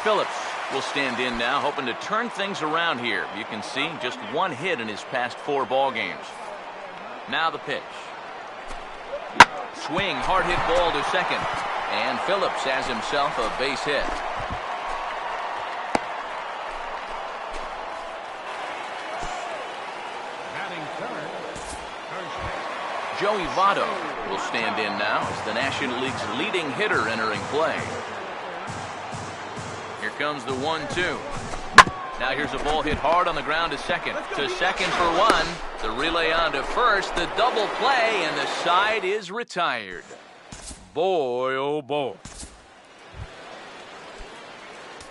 Phillips will stand in now, hoping to turn things around here. You can see just one hit in his past 4 ball games. Now the pitch. Swing, hard hit ball to second. And Phillips has himself a base hit. Joey Votto will stand in now as the National League's leading hitter entering play. Here comes the 1-2. Now here's a ball hit hard on the ground to second. To second for 1. The relay on to first. The double play, and the side is retired. Boy, oh boy.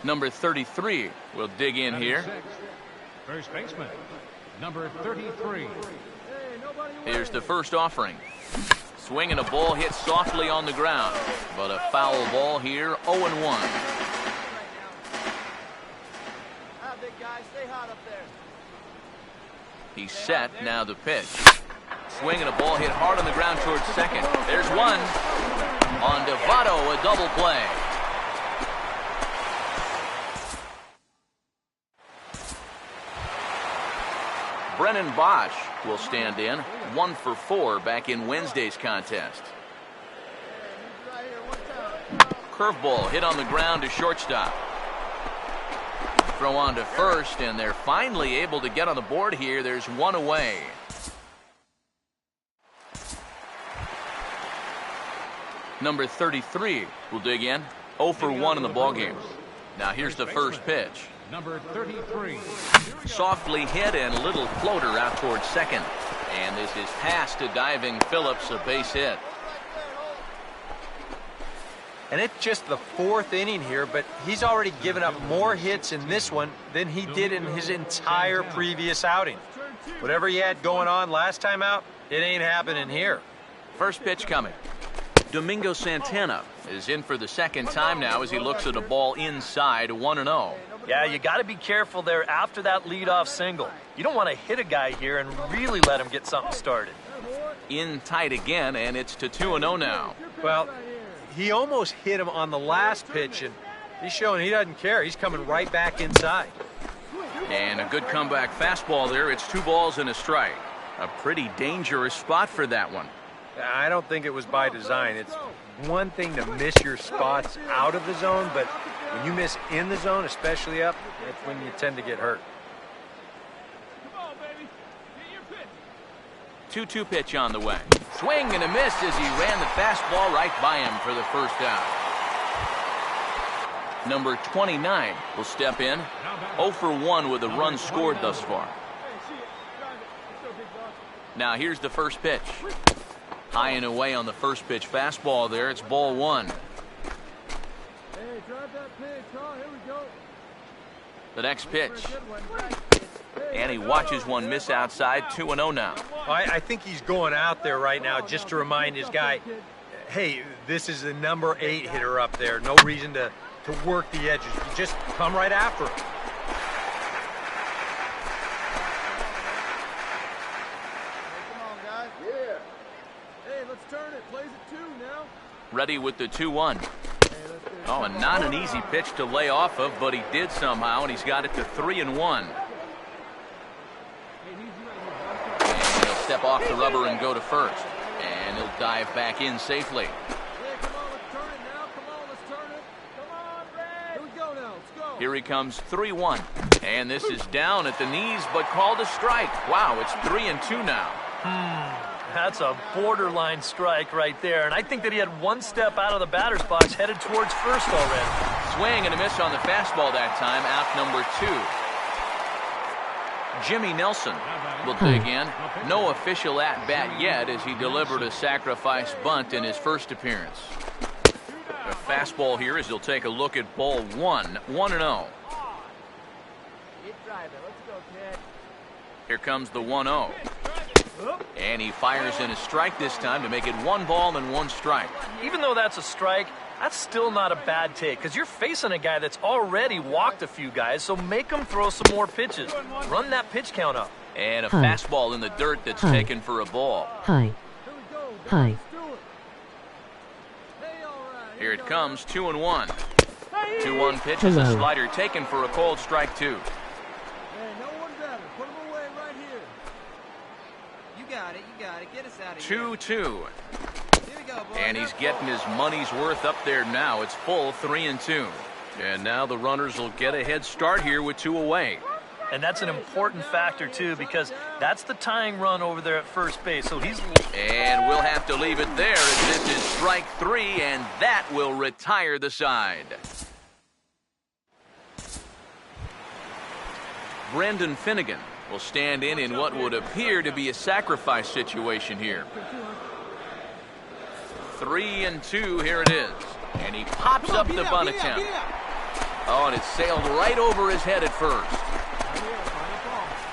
Number 33 will dig in here. First baseman, number 33. Here's the first offering. Swinging a ball hit softly on the ground, but a foul ball here, 0-1. He's set, now the pitch. Swinging a ball hit hard on the ground towards second. There's one. On to Votto, a double play. Brennan Bosch will stand in, 1 for 4 back in Wednesday's contest. Curveball hit on the ground to shortstop. Throw on to first, and they're finally able to get on the board here. There's 1 away. Number 33 will dig in, 0 for 1 in the ballgame. Now here's the first pitch. Number 33. Softly hit and a little floater out towards second. And this is past to diving Phillips, a base hit. And it's just the 4th inning here, but he's already given up more hits in this one than he did in his entire previous outing. Whatever he had going on last time out, it ain't happening here. First pitch coming. Domingo Santana is in for the second time now as he looks at a ball inside, 1-0. Yeah, you got to be careful there after that leadoff single. You don't want to hit a guy here and really let him get something started. In tight again, and it's to 2-0 now. Well, he almost hit him on the last pitch, and he's showing he doesn't care. He's coming right back inside. And a good comeback fastball there. It's 2 balls and a strike. A pretty dangerous spot for that one. I don't think it was by design. It's one thing to miss your spots out of the zone, but when you miss in the zone, especially up, that's when you tend to get hurt. 2-2 pitch on the way. Swing and a miss as he ran the fastball right by him for the first out. Number 29 will step in, 0 for 1 with a run scored thus far. Now here's the first pitch. High and away on the first pitch fastball there. It's ball 1. The next pitch. And he watches one miss outside, 2-0 now. I think he's going out there right now just to remind his guy, hey, this is the number 8 hitter up there. No reason to work the edges. You just come right after him. Ready with the 2-1. Oh, and not an easy pitch to lay off of, but he did somehow, and he's got it to 3-1. And he'll step off the rubber and go to first. And he'll dive back in safely. Here he comes, 3-1. And this is down at the knees, but called a strike. Wow, it's 3-2 now. That's a borderline strike right there. And I think that he had one step out of the batter's box headed towards first already. Swing and a miss on the fastball that time, out number 2. Jimmy Nelson will dig in. No official at-bat yet as he delivered a sacrifice bunt in his first appearance. A fastball here as he'll take a look at ball 1, 1-0. Here comes the 1-0. And he fires in a strike this time to make it 1 ball and 1 strike. Even though that's a strike, that's still not a bad take because you're facing a guy that's already walked a few guys, so make him throw some more pitches. Run that pitch count up. And a fastball in the dirt that's taken for a ball. Here it comes, 2-1. 2-1 pitch is a slider taken for a cold strike 2. Hey, no one better. Put him away right here. You got it. You got it. Get us out of here. 2-2. Here we go, boys. And he's getting his money's worth up there now. It's full 3-2. And now the runners will get a head start here with 2 away. And that's an important factor, too, because that's the tying run over there at first base. So he's... And we'll have to leave it there as this is strike 3, and that will retire the side. Brendan Finnegan will stand in what would appear to be a sacrifice situation here. 3-2, here it is. And he pops up the bunt attempt. Oh, and it sailed right over his head at first.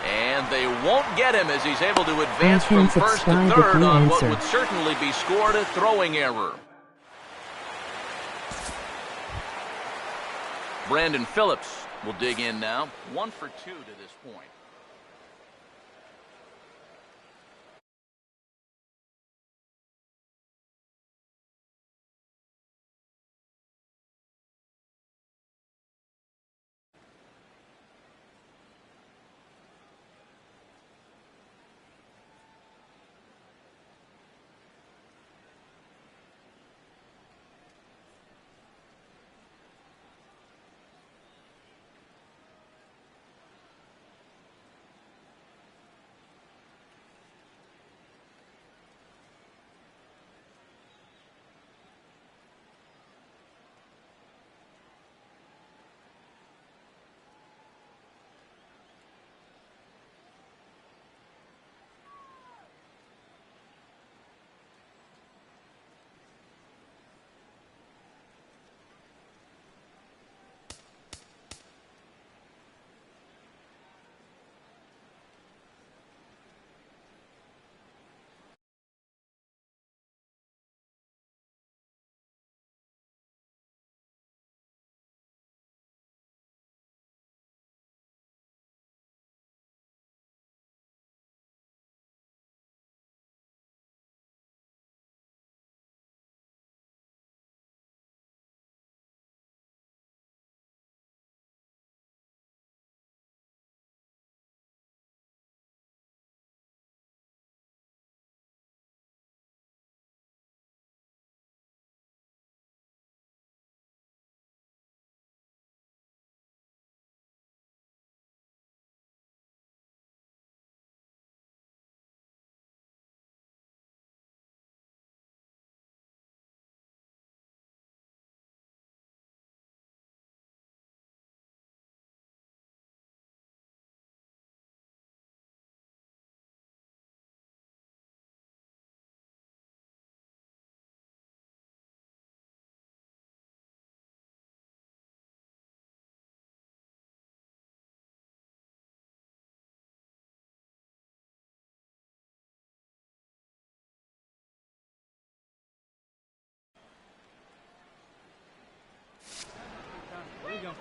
And they won't get him as he's able to advance from first to third on what would certainly be scored a throwing error. Brandon Phillips will dig in now. 1 for 2 to this point. There you go.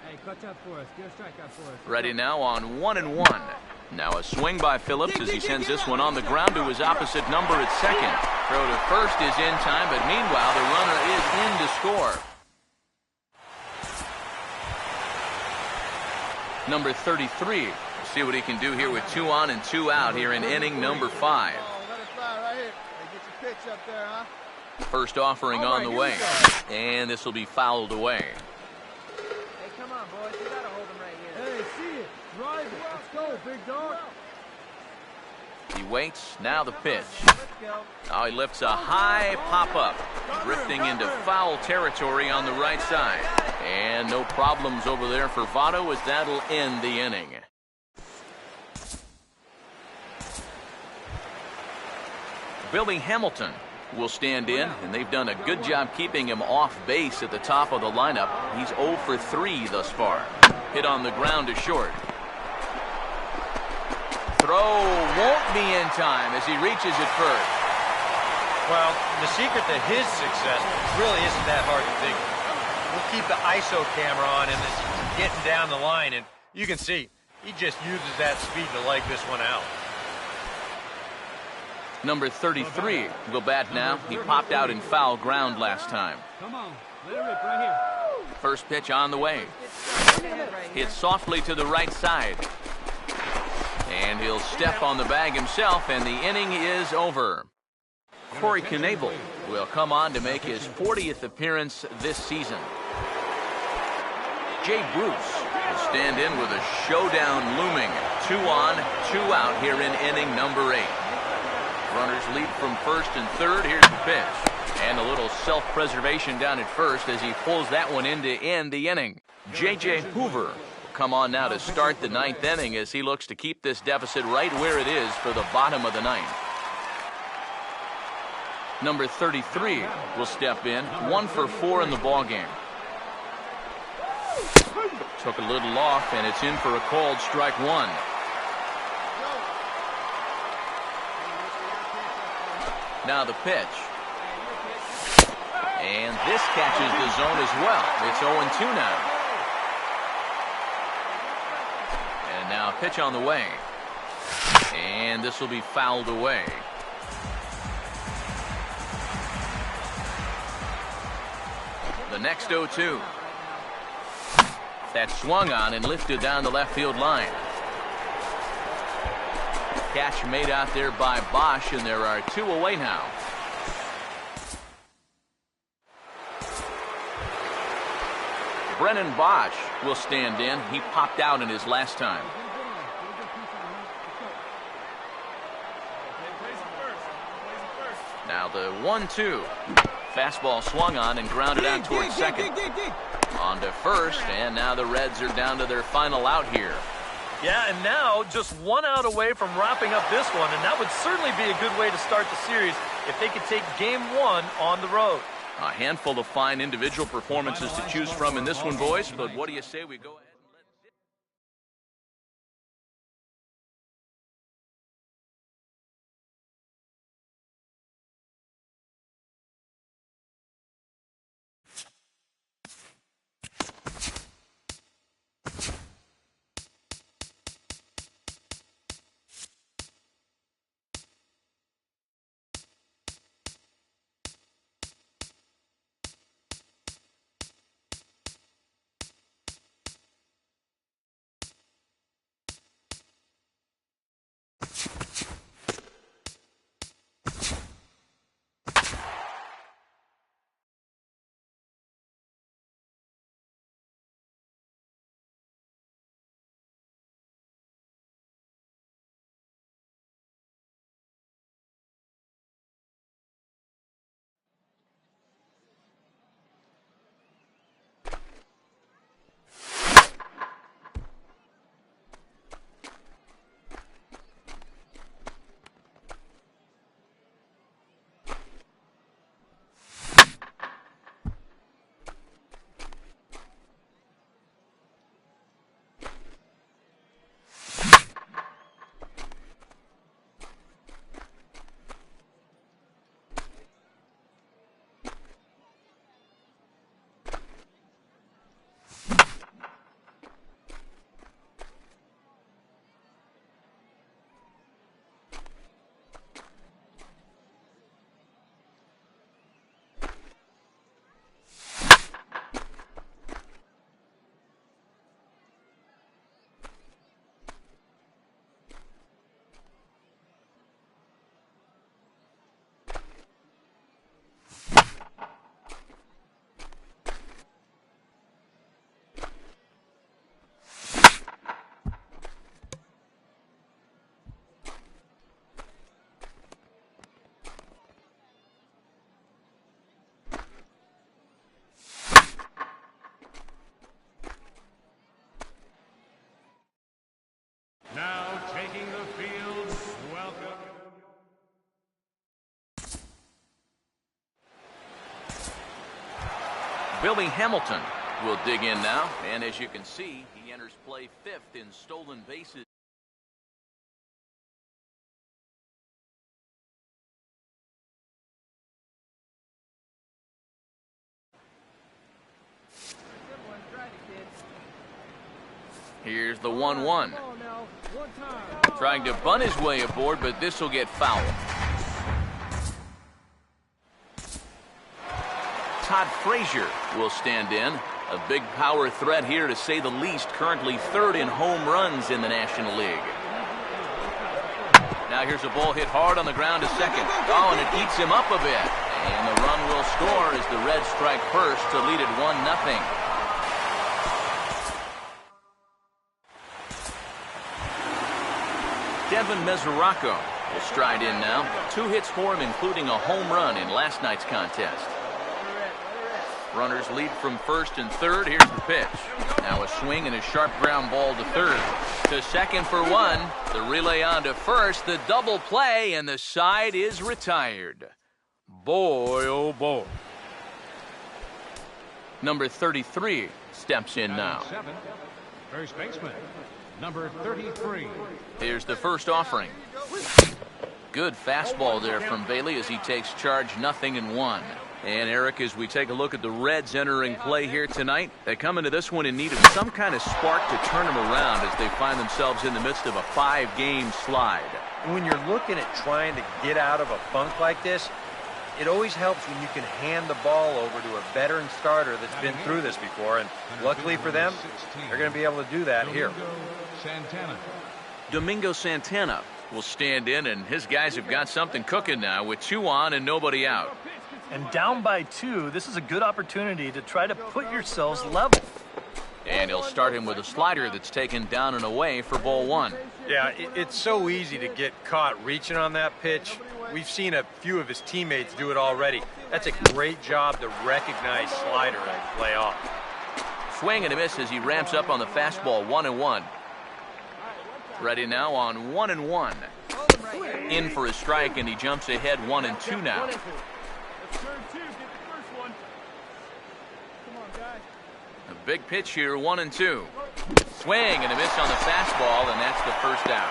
Hey, clutch up for us. Get a strikeout for us. Ready now on 1-1. Now a swing by Phillips as he sends this one on the ground to his opposite number at second. Throw to first is in time, but meanwhile the runner is in to score. Number 33. We'll see what he can do here with 2 on and 2 out here in inning number 5. Let it fly right here. Hey, get your pitch up there, huh? First offering on the way. And this will be fouled away. Hey, come on, boys. You gotta hold him right here. Hey, see it. Drive it. Let's go, big dog. He waits. Now the pitch. Let's go. Oh, he lifts a high pop-up. Drifting into foul territory on the right side. And no problems over there for Votto as that'll end the inning. Billy Hamilton will stand in, and they've done a good job keeping him off base at the top of the lineup. He's 0 for 3 thus far. Hit on the ground to short. Throw won't be in time as he reaches it first. Well, the secret to his success really isn't that hard to figure. We'll keep the ISO camera on him as he's getting down the line, and you can see he just uses that speed to leg this one out. Number 33 will bat now. He popped out in foul ground last time. Come on. Let it rip right here. First pitch on the way. Hit softly to the right side. And he'll step on the bag himself, and the inning is over. Corey Knebel will come on to make his 40th appearance this season. Jay Bruce will stand in with a showdown looming. 2 on, 2 out here in inning number 8. Runners lead from first and third. Here's the pitch. And a little self-preservation down at first as he pulls that one in to end the inning. J.J. Hoover will come on now to start the 9th inning as he looks to keep this deficit right where it is for the bottom of the 9th. Number 33 will step in, 1 for 4 in the ballgame. Took a little off, and it's in for a called strike 1. Now the pitch. And this catches the zone as well. It's 0-2 now. And now a pitch on the way. And this will be fouled away. The next 0-2. That swung on and lifted down the left field line. Catch made out there by Bosch, and there are 2 away now. Brennan Bosch will stand in. He popped out in his last time. Now the 1-2. Fastball swung on and grounded out towards second. On to first, and now the Reds are down to their final out here. Yeah, and now just 1 out away from wrapping up this one, and that would certainly be a good way to start the series if they could take Game 1 on the road. A handful of fine individual performances to choose from in this one, boys, but what do you say we go ahead? Now taking the field, welcome. Billy Hamilton will dig in now, and as you can see, he enters play 5th in stolen bases. Here's the 1-1. Trying to bunt his way aboard, but this will get foul. Todd Frazier will stand in. A big power threat here, to say the least, currently third in home runs in the National League. Now here's a ball hit hard on the ground to second. Oh, and it eats him up a bit. And the run will score as the Reds strike first to lead it 1-0. Devin Mesoraco will stride in now. 2 hits for him, including a home run in last night's contest. Runners lead from first and third. Here's the pitch. Now a swing and a sharp ground ball to third. To second for 1. The relay on to first. The double play, and the side is retired. Boy, oh boy. Number 33 steps in now. First baseman, number 33. Here's the first offering. Good fastball there from Bailey as he takes charge, 0-1. And Eric, as we take a look at the Reds entering play here tonight, they come into this one in need of some kind of spark to turn them around as they find themselves in the midst of a 5-game slide. When you're looking at trying to get out of a funk like this, it always helps when you can hand the ball over to a veteran starter that's been through this before, and luckily for them, they're going to be able to do that here. Domingo Santana will stand in, and his guys have got something cooking now with 2 on and nobody out. And down by 2, this is a good opportunity to try to put yourselves level. And he'll start him with a slider that's taken down and away for ball 1. Yeah, it's so easy to get caught reaching on that pitch. We've seen a few of his teammates do it already. That's a great job to recognize slider and play off. Swing and a miss as he ramps up on the fastball, 1-1. Ready now on 1-1. In for a strike, and he jumps ahead 1-2 now. A big pitch here, 1-2. Swing and a miss on the fastball, and that's the first out.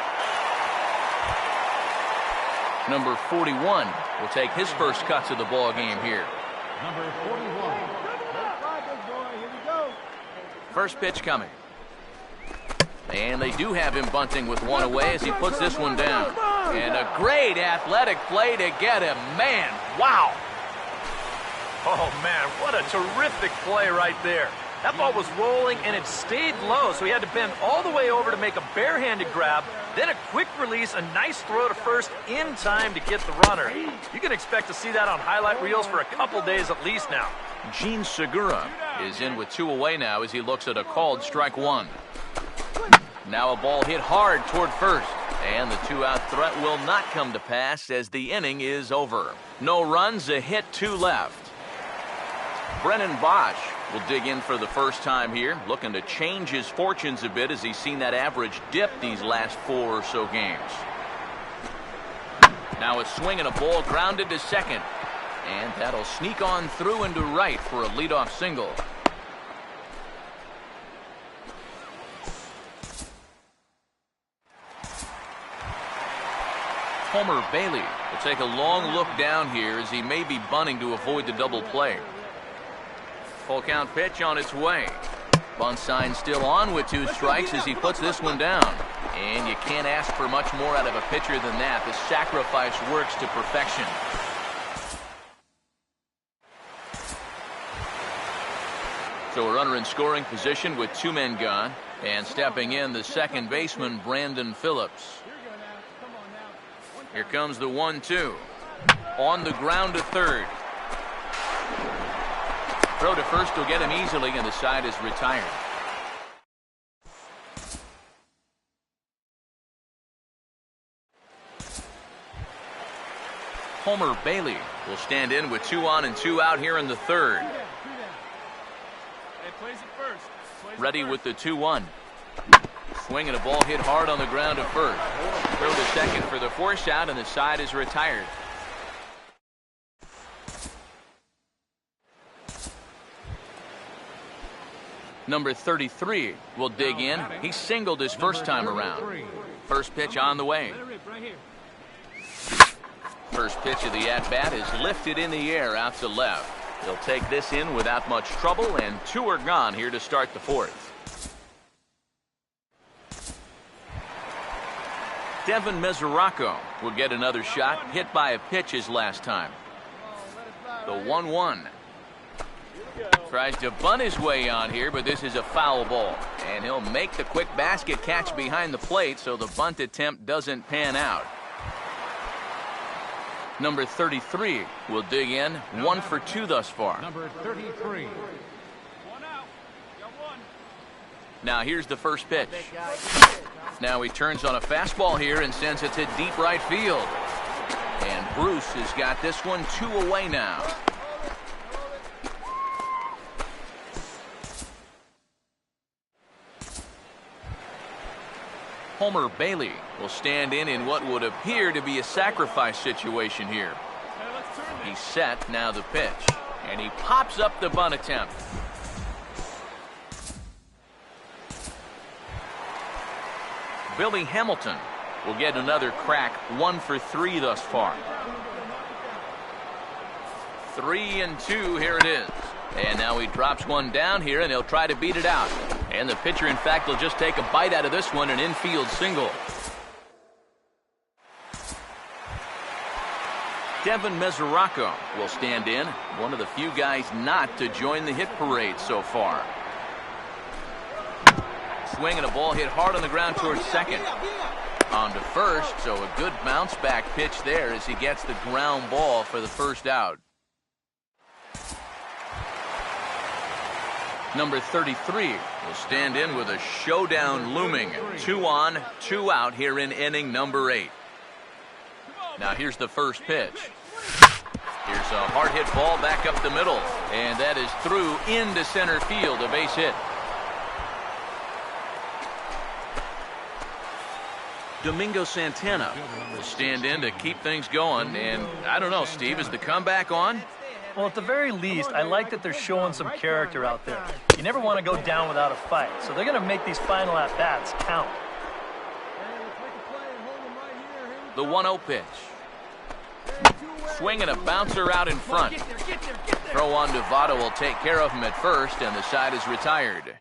Number 41 will take his first cuts of the ball game here. Number 41. First pitch coming. And they do have him bunting with 1 away as he puts this one down. And a great athletic play to get him. Man, wow. Oh, man, what a terrific play right there. That ball was rolling, and it stayed low, so he had to bend all the way over to make a barehanded grab, then a quick release, a nice throw to first in time to get the runner. You can expect to see that on highlight reels for a couple days at least now. Gene Segura is in with 2 away now as he looks at a called strike 1. Now a ball hit hard toward first, and the 2-out threat will not come to pass as the inning is over. No runs, a hit, 2 left. Brennan Bosch will dig in for the first time here, looking to change his fortunes a bit as he's seen that average dip these last 4 or so games. Now a swing and a ball grounded to second, and that'll sneak on through into right for a leadoff single. Homer Bailey will take a long look down here as he may be bunting to avoid the double play. Full count pitch on its way. Bunt sign still on with 2 strikes as he puts this one down. And you can't ask for much more out of a pitcher than that. The sacrifice works to perfection. So a runner in scoring position with 2 men gone. And stepping in, the second baseman, Brandon Phillips. Here comes the 1-2. On the ground to third. Throw to first will get him easily, and the side is retired. Homer Bailey will stand in with 2 on and 2 out here in the third. Ready with the 2-1. Swing and a ball hit hard on the ground to first. Throw to second for the force out, and the side is retired. Number 33 will dig in. He singled his first time around. First pitch on the way. First pitch of the at-bat is lifted in the air out to left. He'll take this in without much trouble, and 2 are gone here to start the 4th. Devin Mesoraco will get another shot, hit by a pitch his last time. The 1-1. Tries to bunt his way on here, but this is a foul ball. And he'll make the quick basket catch behind the plate, so the bunt attempt doesn't pan out. Number 33 will dig in, 1 for 2 thus far. Number 33. Now here's the first pitch. Now he turns on a fastball here and sends it to deep right field. And Bruce has got this one 2 away now. Homer Bailey will stand in what would appear to be a sacrifice situation here. He's set, now the pitch. And he pops up the bunt attempt. Billy Hamilton will get another crack, 1 for 3 thus far. 3-2, here it is. And now he drops one down here, and he'll try to beat it out. And the pitcher, in fact, will just take a bite out of this one, an infield single. Devin Mesoraco will stand in, one of the few guys not to join the hit parade so far. Swing and a ball hit hard on the ground towards second. On to first, so a good bounce back pitch there as he gets the ground ball for the first out. Number 33 will stand in with a showdown looming. 2 on, 2 out here in inning number 8. Now here's the first pitch. Here's a hard hit ball back up the middle, and that is through into center field, a base hit. Domingo Santana will stand in to keep things going, and I don't know, Steve, is the comeback on? Well, at the very least, I like that they're showing some character out there. You never want to go down without a fight, so they're going to make these final at-bats count. The 1-0 pitch. Swing and a bouncer out in front. Throw on to Votto will take care of him at first, and the side is retired.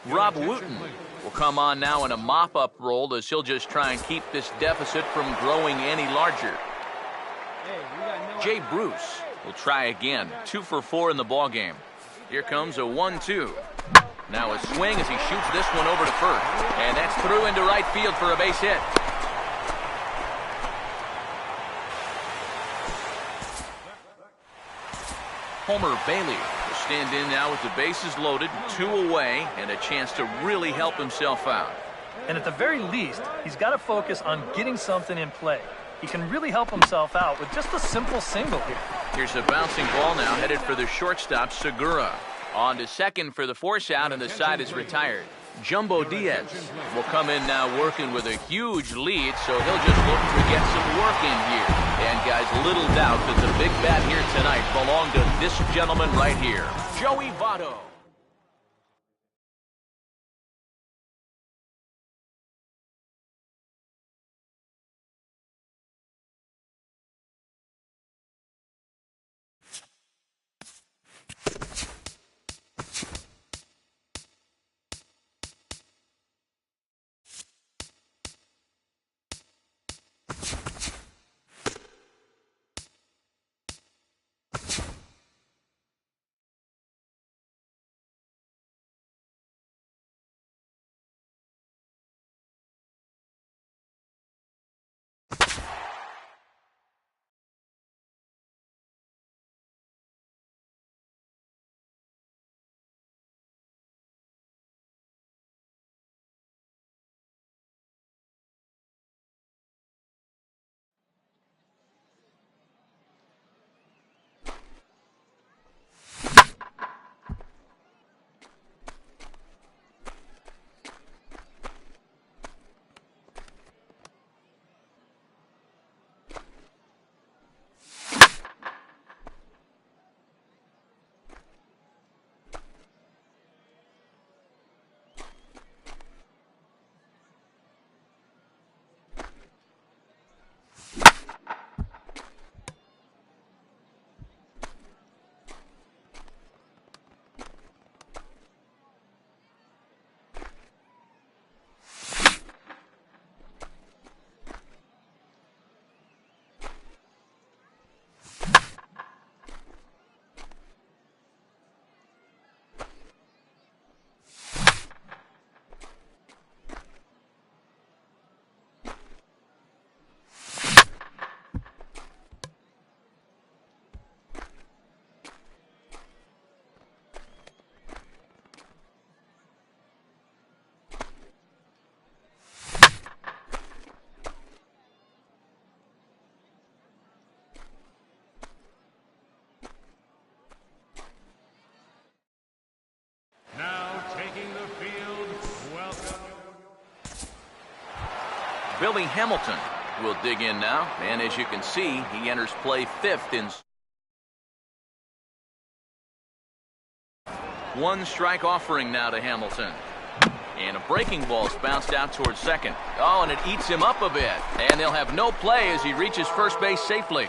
Rob Wooten will come on now in a mop-up role as he'll just try and keep this deficit from growing any larger. Jay Bruce will try again. 2 for 4 in the ballgame. Here comes a 1-2. Now a swing as he shoots this one over to first. And that's through into right field for a base hit. Homer Bailey will stand in now with the bases loaded, 2 away, and a chance to really help himself out. And at the very least, he's got to focus on getting something in play. He can really help himself out with just a simple single here. Here's a bouncing ball now headed for the shortstop, Segura. On to second for the force out, and the side is retired. Jumbo Diaz will come in now working with a huge lead, so he'll just look to get some work in here. And guys, little doubt that the big bat here tonight belonged to this gentleman right here, Joey Votto. Billy Hamilton will dig in now. And as you can see, he enters play fifth in. One strike offering now to Hamilton. And a breaking ball's bounced out towards second. Oh, and it eats him up a bit. And they'll have no play as he reaches first base safely.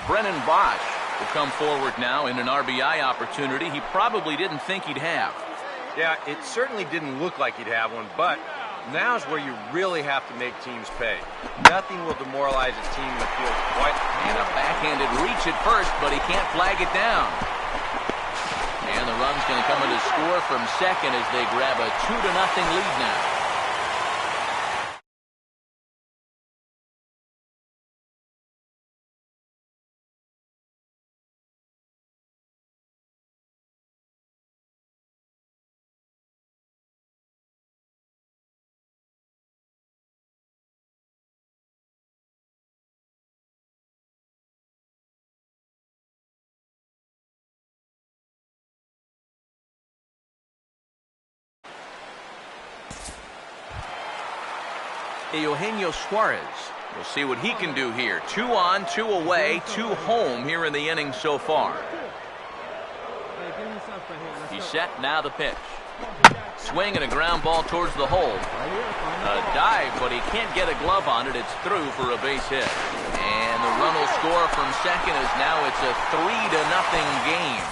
Brennan Bosch will come forward now in an RBI opportunity he probably didn't think he'd have. Yeah, it certainly didn't look like he'd have one, but now's where you really have to make teams pay. Nothing will demoralize a team in the field quite. And a backhanded reach at first, but he can't flag it down. And the run's going to come in to score from second as they grab a 2-0 lead now. Eugenio Suarez. We'll see what he can do here. 2 on, 2 away, 2 home here in the inning so far. He's set, now the pitch. Swing and a ground ball towards the hole. A dive, but he can't get a glove on it. It's through for a base hit. And the run will score from second as now it's a 3-0 game.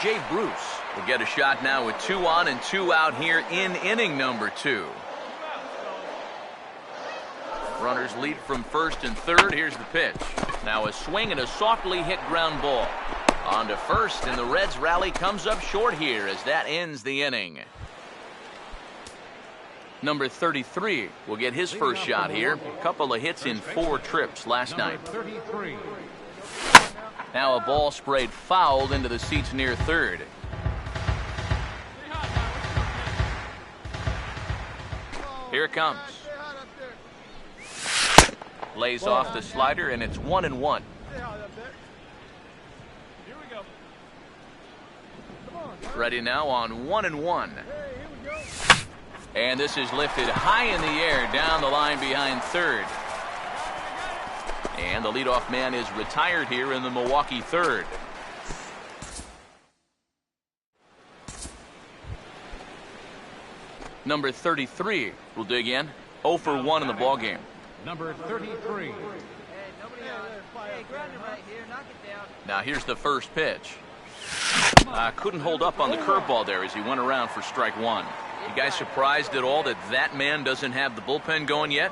Jay Bruce will get a shot now with 2 on and 2 out here in inning number 2. Runners lead from first and third. Here's the pitch. Now a swing and a softly hit ground ball. On to first, and the Reds rally comes up short here as that ends the inning. Number 33 will get his first shot here. A couple of hits in 4 trips last night. 33. Now a ball sprayed fouled into the seats near third. Here it comes. Lays off the slider, and it's 1-1. Ready now on 1-1. And this is lifted high in the air down the line behind third. And the leadoff man is retired here in the Milwaukee third. Number 33 will dig in. 0 for 1 in the ballgame. Number 33. Now here's the first pitch. Couldn't hold up on the curveball there as he went around for strike 1. You guys surprised at all that that man doesn't have the bullpen going yet?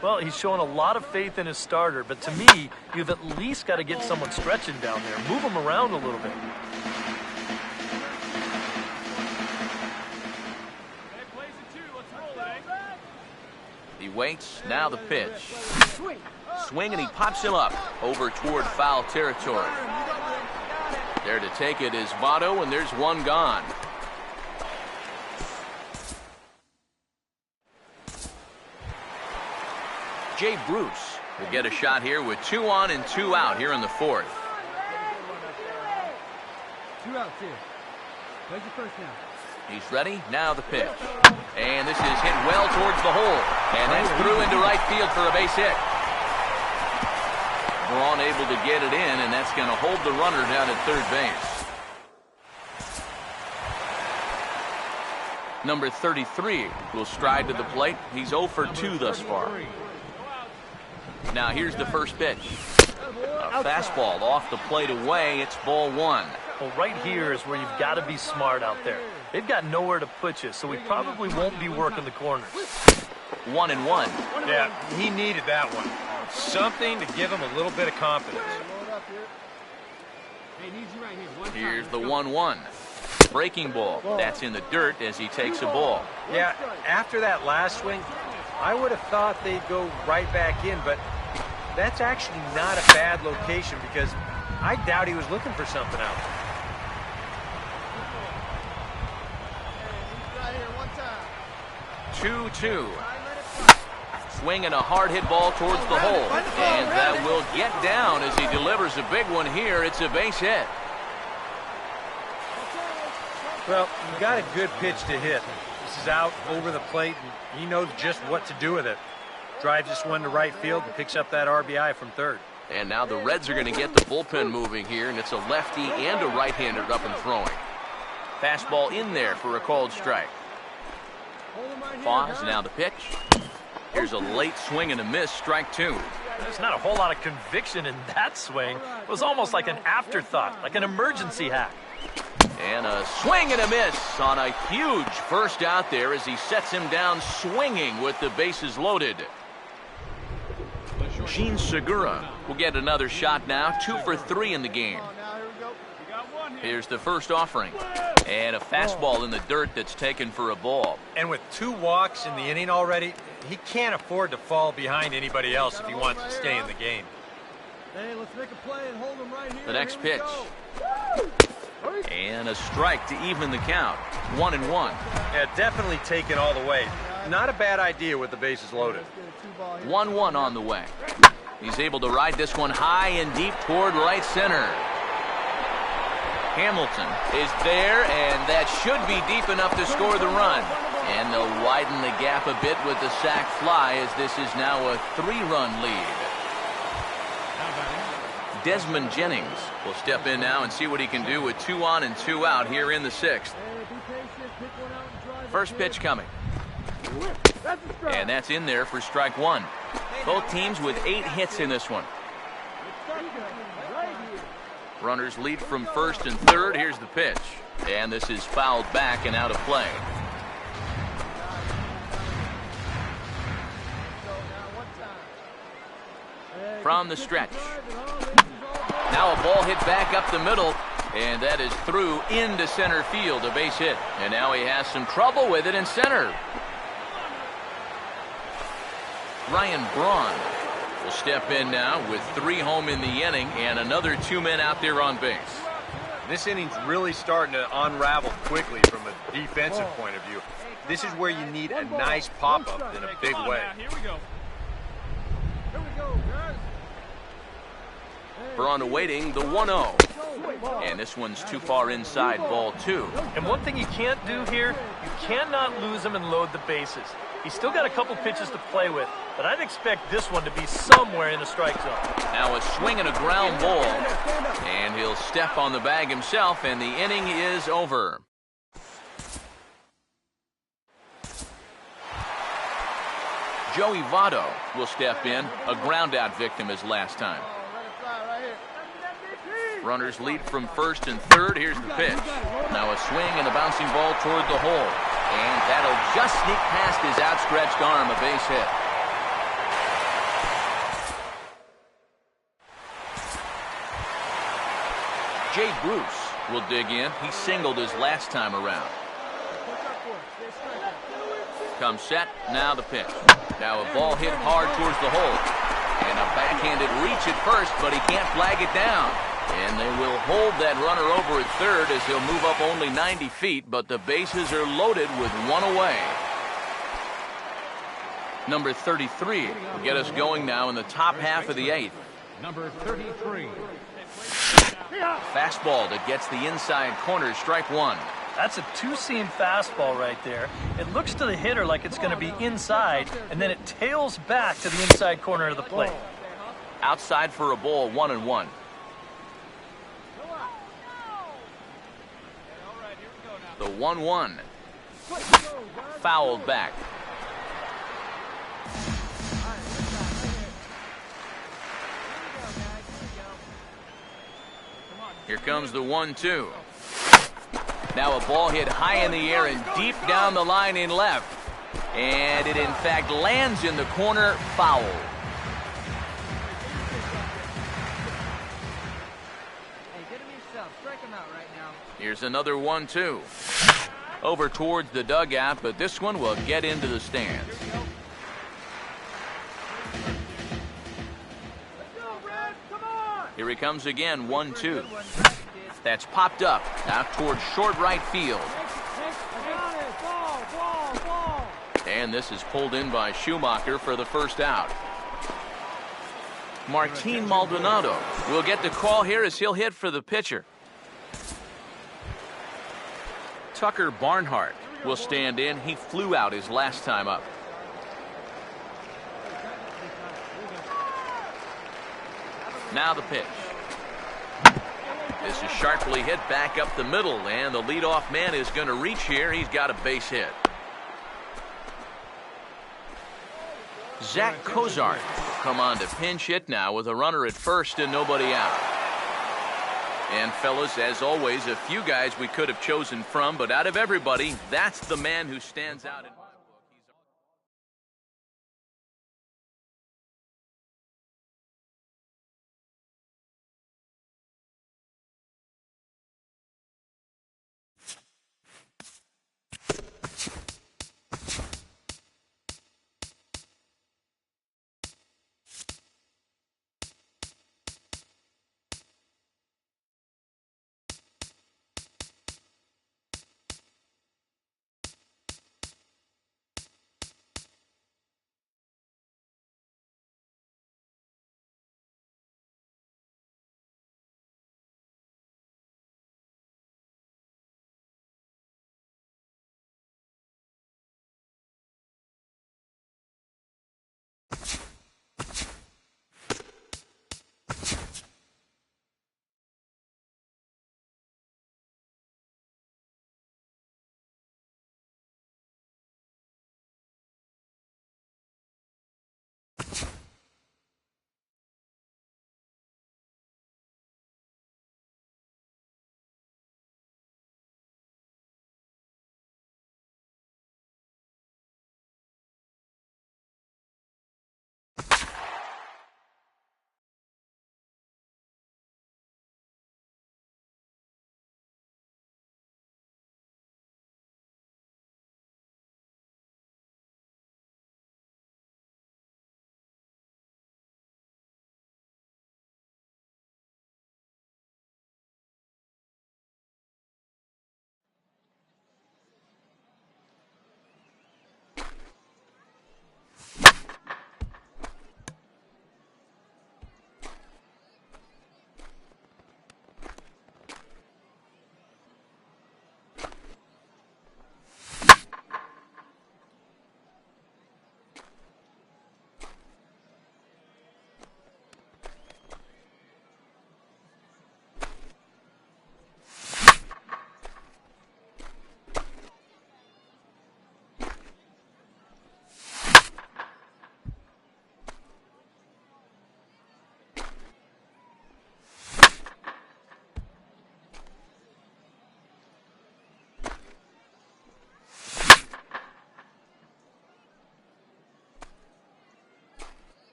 Well, he's showing a lot of faith in his starter, but to me, you've at least got to get someone stretching down there. Move him around a little bit. He waits, now the pitch. Swing and he pops him up over toward foul territory. There to take it is Votto, and there's one gone. Jay Bruce will get a shot here with 2 on and 2 out here in the fourth. 2 out, 2. Where's your first now? He's ready, now the pitch. And this is hit well towards the hole. And that's through into right field for a base hit. Braun able to get it in, and that's going to hold the runner down at third base. Number 33 will stride to the plate. He's 0 for 2 thus far. Now here's the first pitch. A fastball off the plate away. It's ball 1. Well, right here is where you've got to be smart out there. They've got nowhere to put you, so we probably won't be working the corners. 1-1. Yeah, he needed that one. Something to give him a little bit of confidence. Here's the 1-1. Breaking ball. That's in the dirt as he takes a ball. Yeah, after that last swing, I would have thought they'd go right back in, but that's actually not a bad location because I doubt he was looking for something out there. 2-2. Swing and a hard hit ball towards the hole. And that will get down as he delivers a big one here. It's a base hit. Well, you got a good pitch to hit. This is out over the plate, and he knows just what to do with it. Drives this one to right field and picks up that RBI from third. And now the Reds are going to get the bullpen moving here, and it's a lefty and a right-hander up and throwing. Fastball in there for a called strike. Pause, now the pitch. Here's a late swing and a miss, strike two. There's not a whole lot of conviction in that swing. It was almost like an afterthought, like an emergency hack. And a swing and a miss on a huge first out there as he sets him down swinging with the bases loaded. Gene Segura will get another shot now, 2 for 3 in the game. Here's the first offering. And a fastball in the dirt that's taken for a ball. And with 2 walks in the inning already, he can't afford to fall behind anybody else if he wants to stay in the game. Hey, let's make a play and hold him right here. The next pitch. And a strike to even the count. 1-1. Yeah, definitely taken all the way. Not a bad idea with the bases loaded. 1-1 on the way. He's able to ride this one high and deep toward right center. Hamilton is there, and that should be deep enough to score the run. And they'll widen the gap a bit with the sac fly as this is now a 3-run lead. Desmond Jennings will step in now and see what he can do with 2 on and 2 out here in the 6th. First pitch coming. And that's in there for strike 1. Both teams with 8 hits in this one. Runners lead from first and third. Here's the pitch. And this is fouled back and out of play. From the stretch. Now a ball hit back up the middle, and that is through into center field, a base hit. And now he has some trouble with it in center. Ryan Braun will step in now with 3 home in the inning and another 2 men out there on base. This inning's really starting to unravel quickly from a defensive point of view. This is where you need a nice pop-up in a big way. Here we go, guys. Braun awaiting the 1-0. And this one's too far inside, ball 2. And one thing you can't do here, you cannot lose him and load the bases. He's still got a couple pitches to play with, but I'd expect this one to be somewhere in the strike zone. Now a swing and a ground ball, and he'll step on the bag himself, and the inning is over. Joey Votto will step in, a ground-out victim his last time. Runners lead from first and third. Here's the pitch. Now a swing and a bouncing ball toward the hole. And that'll just sneak past his outstretched arm, a base hit. Jay Bruce will dig in. He singled his last time around. Comes set, now the pitch. Now a ball hit hard towards the hole. And a backhanded reach at first, but he can't flag it down. And they will hold that runner over at third as he'll move up only 90 feet, but the bases are loaded with 1 away. Number 33 will get us going now in the top half of the 8th. Number 33. Fastball that gets the inside corner, strike 1. That's a 2-seam fastball right there. It looks to the hitter like it's going to be inside, and then it tails back to the inside corner of the plate. Outside for a ball, 1-1. The 1-1. Fouled back. Here comes the 1-2. Now a ball hit high in the air and deep down the line in left. And it in fact lands in the corner, foul. Hey, get him yourself. Strike him out right now. Here's another 1-2. Over towards the dugout, but this one will get into the stands. Here he comes again, 1-2. That's popped up, out towards short right field. And this is pulled in by Schumacher for the first out. Martin Maldonado will get the call here as he'll hit for the pitcher. Tucker Barnhart will stand in. He flew out his last time up. Now the pitch. This is sharply hit back up the middle, and the leadoff man is going to reach here. He's got a base hit. Zach Cozart will come on to pinch hit now with a runner at first and nobody out. And fellas, as always, a few guys we could have chosen from, but out of everybody, that's the man who stands out in my book.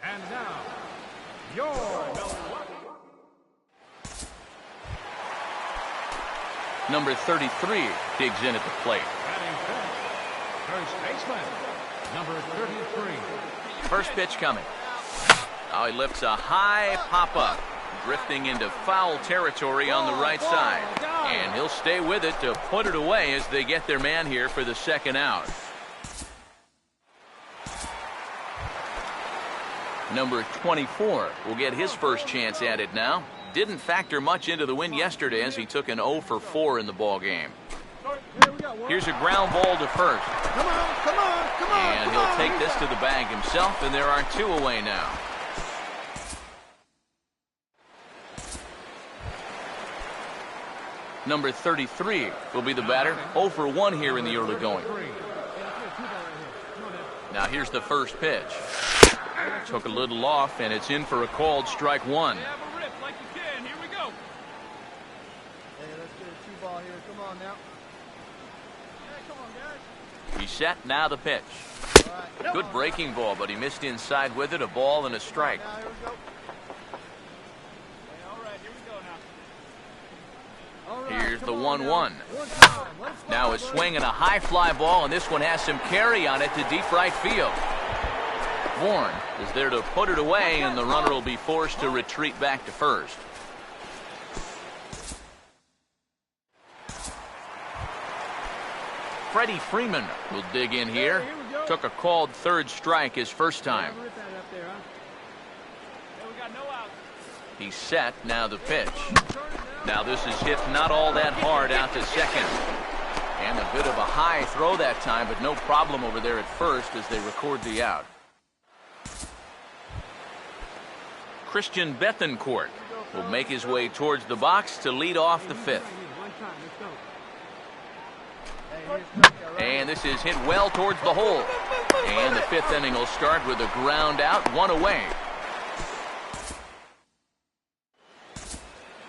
And now, your Number 33 digs in at the plate. batting first baseman, number 33. First pitch coming. Now he lifts a high pop-up, drifting into foul territory on the right side. And he'll stay with it to put it away as they get their man here for the second out. Number 24 will get his first chance at it now. Didn't factor much into the win yesterday as he took an 0 for 4 in the ball game. Here's a ground ball to first. And he'll take this to the bag himself, and there are 2 away now. Number 33 will be the batter. 0 for 1 here in the early going. Now here's the first pitch. Took a little off, and it's in for a called strike 1. Hey, let's get a 2-ball here. Come on now. Hey, come on, guys. He's set, now the pitch. Good breaking ball, but he missed inside with it. A ball and a strike. Now, here we go. Here's the 1-1. Now a swing and a high fly ball, and this one has some carry on it to deep right field. Vaughn is there to put it away, and the runner will be forced to retreat back to first. Freddie Freeman will dig in here. Took a called third strike his first time. Rip that up there, huh? He's set. Now the pitch. Now this is hit not all that hard out to second. And a bit of a high throw that time, but no problem over there at first as they record the out. Christian Bethancourt will make his way towards the box to lead off the fifth. One time, let's go. And this is hit well towards the hole. And the fifth inning will start with a ground out, one away.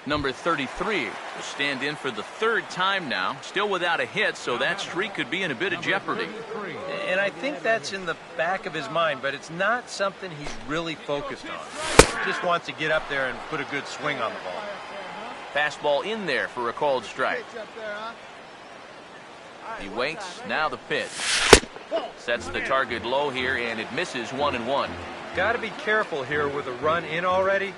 Number 33 will stand in for the third time now. Still without a hit, so that streak could be in a bit of jeopardy. And I think that's in the back of his mind, but it's not something he's really focused on. He just wants to get up there and put a good swing on the ball. Fastball in there for a called strike. He waits. Now the pitch. Sets the target low here, and it misses 1-1. Got to be careful here with a run in already.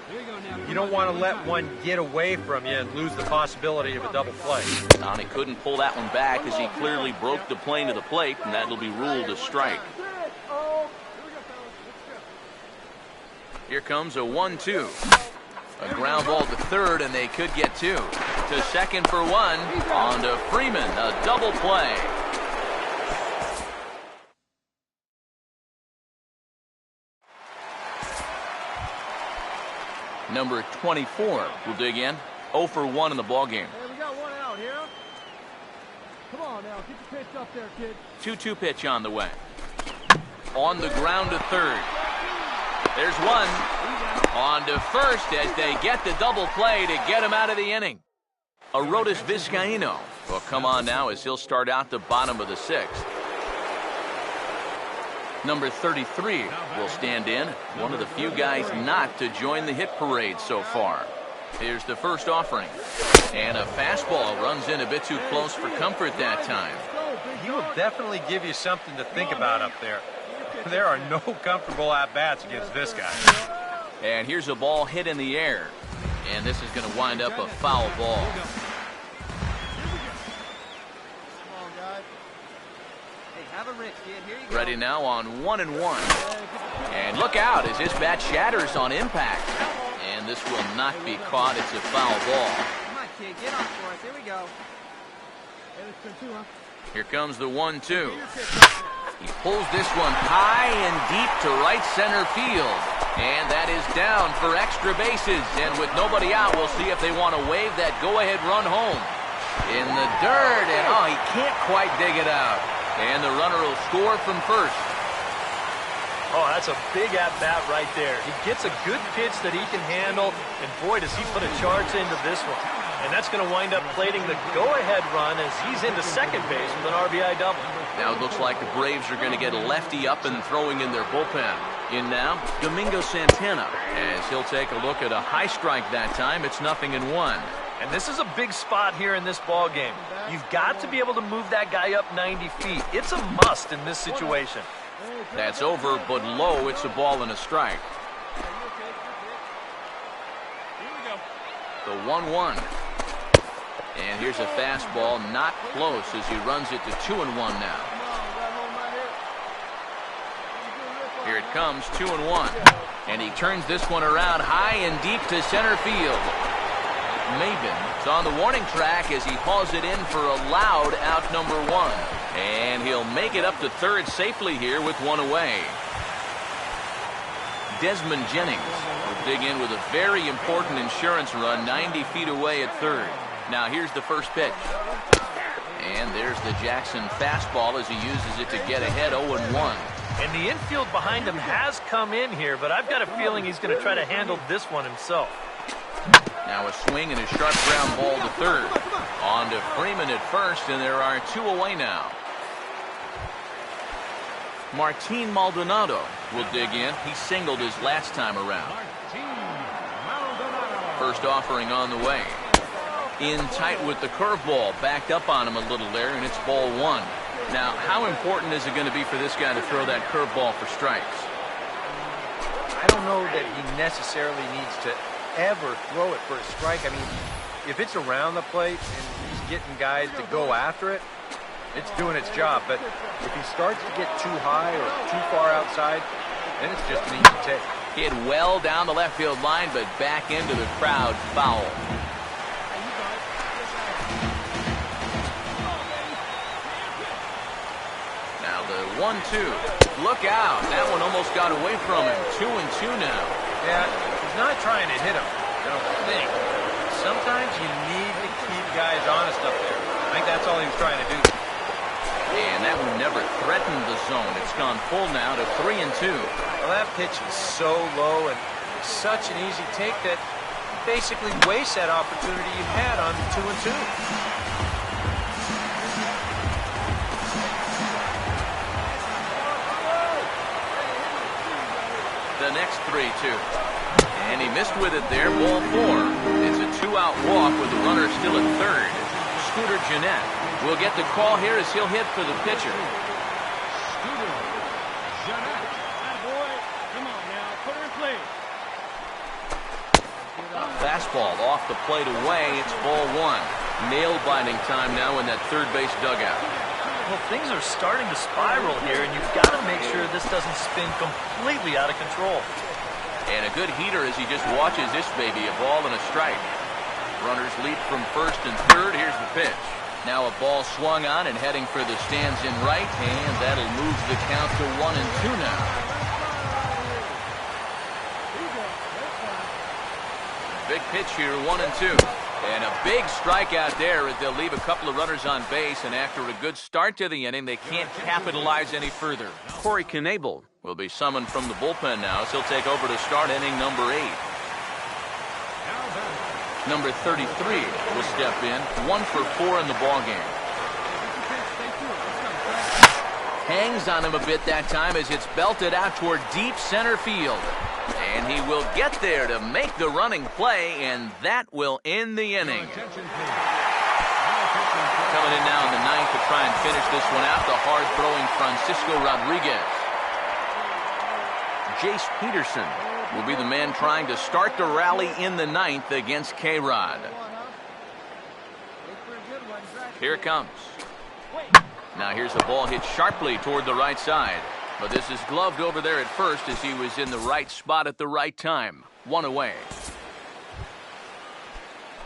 You don't want to let one get away from you and lose the possibility of a double play. He couldn't pull that one back as he clearly broke the plane to the plate, and that'll be ruled a strike. Here comes a 1-2. A ground ball to third, and they could get two. To second for one. On to Freeman, a double play. Number 24 will dig in. 0 for 1 in the ballgame. Hey, we got one out here. Come on now, get the pitch up there, kid. 2-2 pitch on the way. On the ground to third. There's one. On to first as they get the double play to get him out of the inning. Arodys Vizcaino will come on now as he'll start out the bottom of the sixth. Number 33 will stand in, one of the few guys not to join the hit parade so far. Here's the first offering. And a fastball runs in a bit too close for comfort that time. He will definitely give you something to think about up there. There are no comfortable at-bats against this guy. And here's a ball hit in the air. And this is going to wind up a foul ball. Come on, guys. Hey, have a rip, kid. Here you go. Ready now on 1-1. And look out as his bat shatters on impact. And this will not be caught. It's a foul ball. Come on, kid. Get on for us. Here we go. Hey, let's turn two, huh? Here comes the 1-2. He pulls this one high and deep to right center field. And that is down for extra bases. And with nobody out, we'll see if they want to wave that go-ahead run home. In the dirt, and he can't quite dig it out. And the runner will score from first. Oh, that's a big at-bat right there. He gets a good pitch that he can handle, and boy, does he put a charge into this one. And that's going to wind up plating the go-ahead run as he's into second base with an RBI double. Now it looks like the Braves are going to get a lefty up and throwing in their bullpen. In now, Domingo Santana, as he'll take a look at a high strike that time. It's 0-1. And this is a big spot here in this ball game. You've got to be able to move that guy up 90 feet. It's a must in this situation. That's over, but low. It's a ball and a strike. The 1-1. And here's a fastball, not close as he runs it to 2-1 now. Here it comes, 2-1. And he turns this one around high and deep to center field. Maben is on the warning track as he hauls it in for a loud out number 1. And he'll make it up to third safely here with one away. Desmond Jennings will dig in with a very important insurance run 90 feet away at third. Now here's the first pitch. And there's the Jackson fastball as he uses it to get ahead 0-1. And the infield behind him has come in here, but I've got a feeling he's going to try to handle this one himself. Now a swing and a sharp ground ball to third. On to Freeman at first, and there are two away now. Martin Maldonado will dig in. He singled his last time around. First offering on the way. In tight with the curveball, backed up on him a little there, and it's ball 1. Now, how important is it going to be for this guy to throw that curveball for strikes? I don't know that he necessarily needs to ever throw it for a strike. I mean, if it's around the plate and he's getting guys to go after it, It's doing its job, but if he starts to get too high or too far outside, then it's just an easy take. Hit well down the left field line, but back into the crowd, foul. Now the 1-2. Look out. That one almost got away from him. 2-2 now. Yeah, he's not trying to hit him, I don't think. Sometimes you need to keep guys honest up there. I think that's all he was trying to do. And that one never threatened the zone. It's gone full now to 3-2. Well, that pitch is so low and such an easy take that you basically waste that opportunity you had on 2-2. The next 3-2. And he missed with it there, ball 4. It's a 2-out walk with the runner still at third. Scooter Gennett will get the call here as he'll hit for the pitcher. Scooter Gennett. Boy, come on now, put her in play. Fastball off the plate away. It's ball 1. Nail-biting time now in that third base dugout. Well, things are starting to spiral here, and you've got to make sure this doesn't spin completely out of control. And a good heater as he just watches this baby, a ball and a strike. Runners leap from first and third. Here's the pitch. Now a ball swung on and heading for the stands in right, and that'll move the count to 1-2 now. Big pitch here, 1-2. And a big strikeout there as they'll leave a couple of runners on base, and after a good start to the inning, they can't capitalize any further. Corey Knebel will be summoned from the bullpen now, so he'll take over to start inning number 8. Number 33 will step in, 1 for 4 in the ballgame. Hangs on him a bit that time as it's belted out toward deep center field. And he will get there to make the running play, and that will end the inning. Coming in now in the 9th to try and finish this one out, the hard-throwing Francisco Rodriguez. Jace Peterson will be the man trying to start the rally in the 9th against K-Rod. Here it comes. Now here's a ball hit sharply toward the right side. But this is gloved over there at first as he was in the right spot at the right time. 1 away.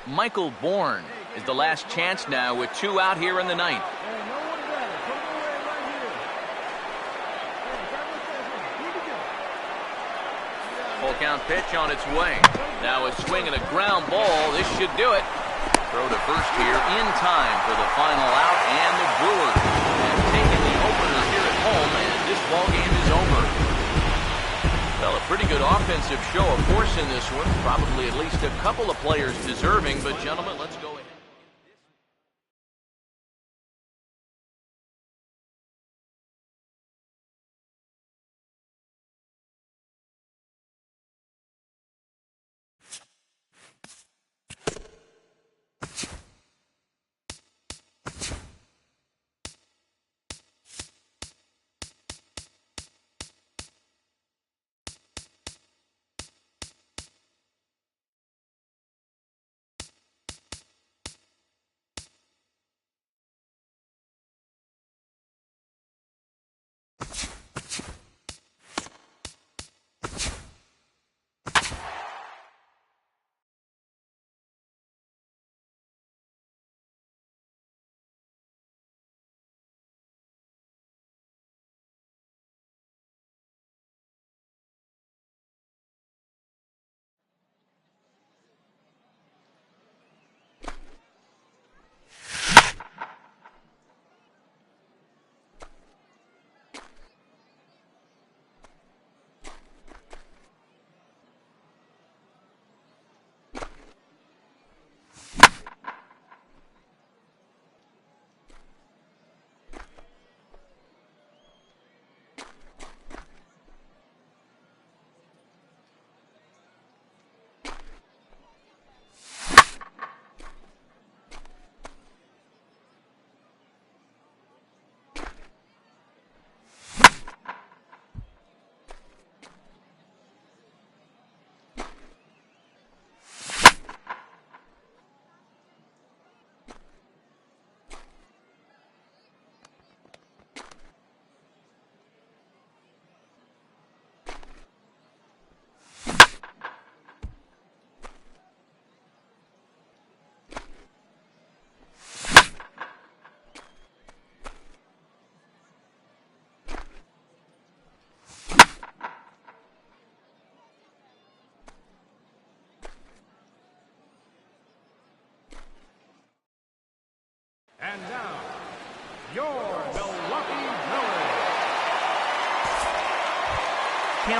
Michael Bourne is the last chance now with 2 out here in the 9th. Full count pitch on its way. Now a swing and a ground ball. This should do it. Throw to first here in time for the final out, and the Brewers have taken the opener here at home, and this ball game is over. Well, a pretty good offensive show, of course, in this one. Probably at least a couple of players deserving, but gentlemen, let's go ahead.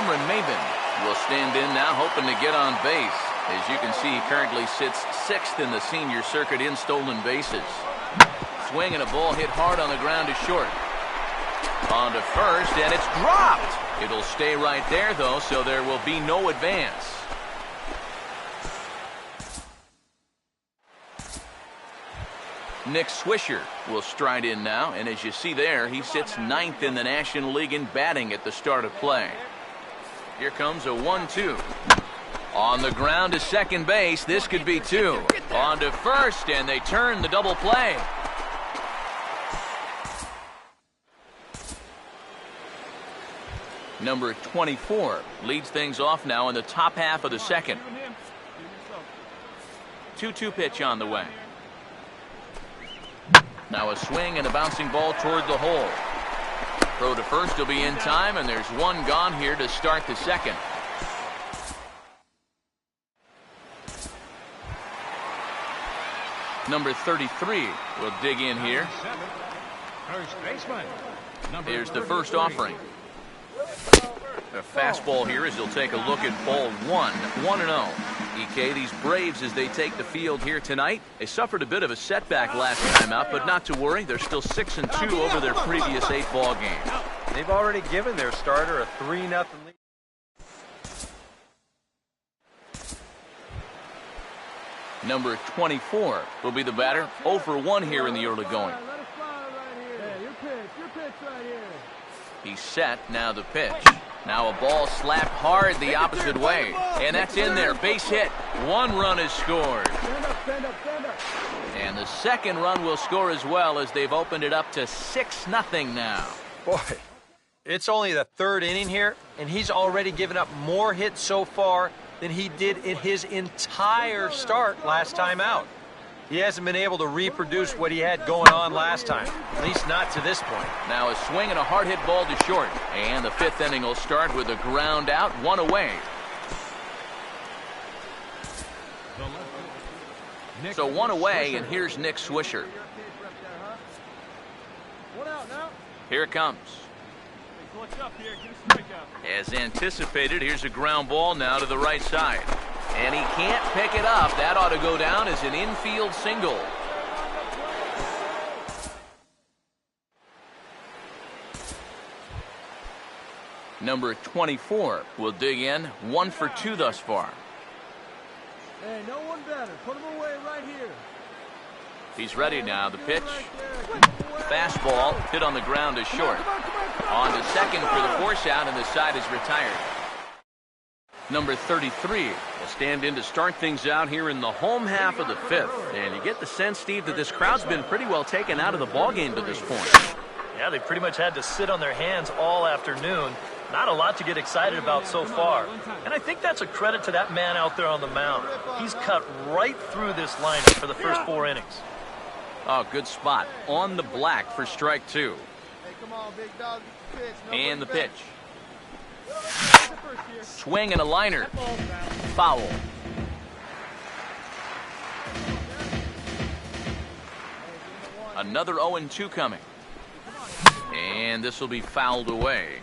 Cameron Maben will stand in now, hoping to get on base. As you can see, he currently sits 6th in the senior circuit in stolen bases. Swing and a ball hit hard on the ground is short. On to first, and it's dropped. It'll stay right there, though, so there will be no advance. Nick Swisher will stride in now, and as you see there, he sits 9th in the National League in batting at the start of play. Here comes a 1-2. On the ground to second base, this could be 2. On to first, and they turn the double play. Number 24 leads things off now in the top half of the second. 2-2 pitch on the way. Now a swing and a bouncing ball toward the hole. Throw to first will be in time, and there's one gone here to start the second. Number 33 will dig in here. First baseman. Here's the first offering. A fastball here as he'll take a look at ball 1. 1-0. EK, these Braves, as they take the field here tonight, they suffered a bit of a setback last time out, but not to worry. They're still 6-2 over their previous 8 ball games. They've already given their starter a 3-0 lead. Number 24 will be the batter. 0 for 1 here in the early going. Let it fly right here. Hey, your pitch right here. He's set, now the pitch. Now a ball slapped hard the opposite way. And that's in there, base hit. 1 run is scored. Stand up. And the second run will score as well, as they've opened it up to 6-0 now. Boy, it's only the 3rd inning here, and he's already given up more hits so far than he did in his entire start last time out. He hasn't been able to reproduce what he had going on last time, at least not to this point. Now a swing and a hard hit ball to short. And the 5th inning will start with a ground out, 1 away. So 1 away, and here's Nick Swisher. 1 out now. Here it comes. As anticipated, here's a ground ball now to the right side. And he can't pick it up. That ought to go down as an infield single. Number 24 will dig in. 1 for 2 thus far. Hey, no one better. Put him away right here. He's ready now. The pitch. Fastball hit on the ground is short. On to second for the force out, and the side is retired. Number 33 will stand in to start things out here in the home half of the 5th. And you get the sense, Steve, that this crowd's been pretty well taken out of the ballgame to this point. Yeah, they pretty much had to sit on their hands all afternoon. Not a lot to get excited about so far. And I think that's a credit to that man out there on the mound. He's cut right through this lineup for the first 4 innings. Oh, good spot. On the black for strike 2. Hey, come on, big dog. Get the pitch. And the pitch. Swing and a liner. Foul. Another 0-2 coming. And this will be fouled away.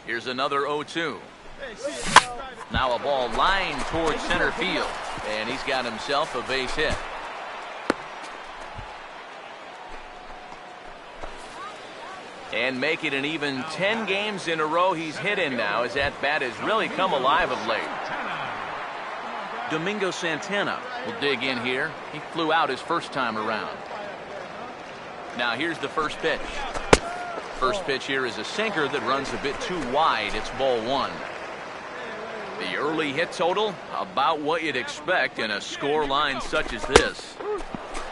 Here's another 0-2. Now a ball lined towards center field. And he's got himself a base hit. And make it an even 10 games in a row he's hit in now, as that bat has really come alive of late. Domingo Santana will dig in here. He flew out his first time around. Now here's the first pitch. First pitch here is a sinker that runs a bit too wide. It's ball 1. The early hit total, about what you'd expect in a score line such as this.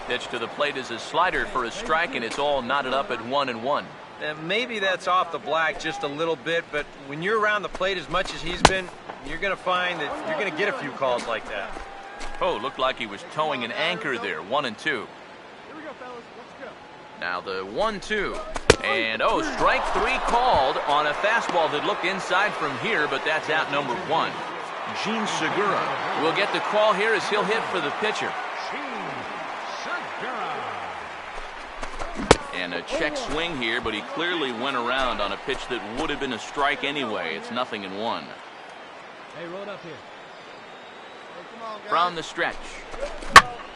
Pitch to the plate is a slider for a strike, and it's all knotted up at 1-1. And maybe that's off the black just a little bit, but when you're around the plate as much as he's been, you're going to find that you're going to get a few calls like that. Oh, looked like he was towing an anchor there. 1-2. Here we go, fellas. Let's go. Now the 1-2. And, strike 3 called on a fastball that looked inside from here, but that's out number 1. Gene Segura will get the call here as he'll hit for the pitcher. And a check swing here, but he clearly went around on a pitch that would have been a strike anyway. It's 0-1. Hey, roll up here. Hey, come on, guys. From the stretch.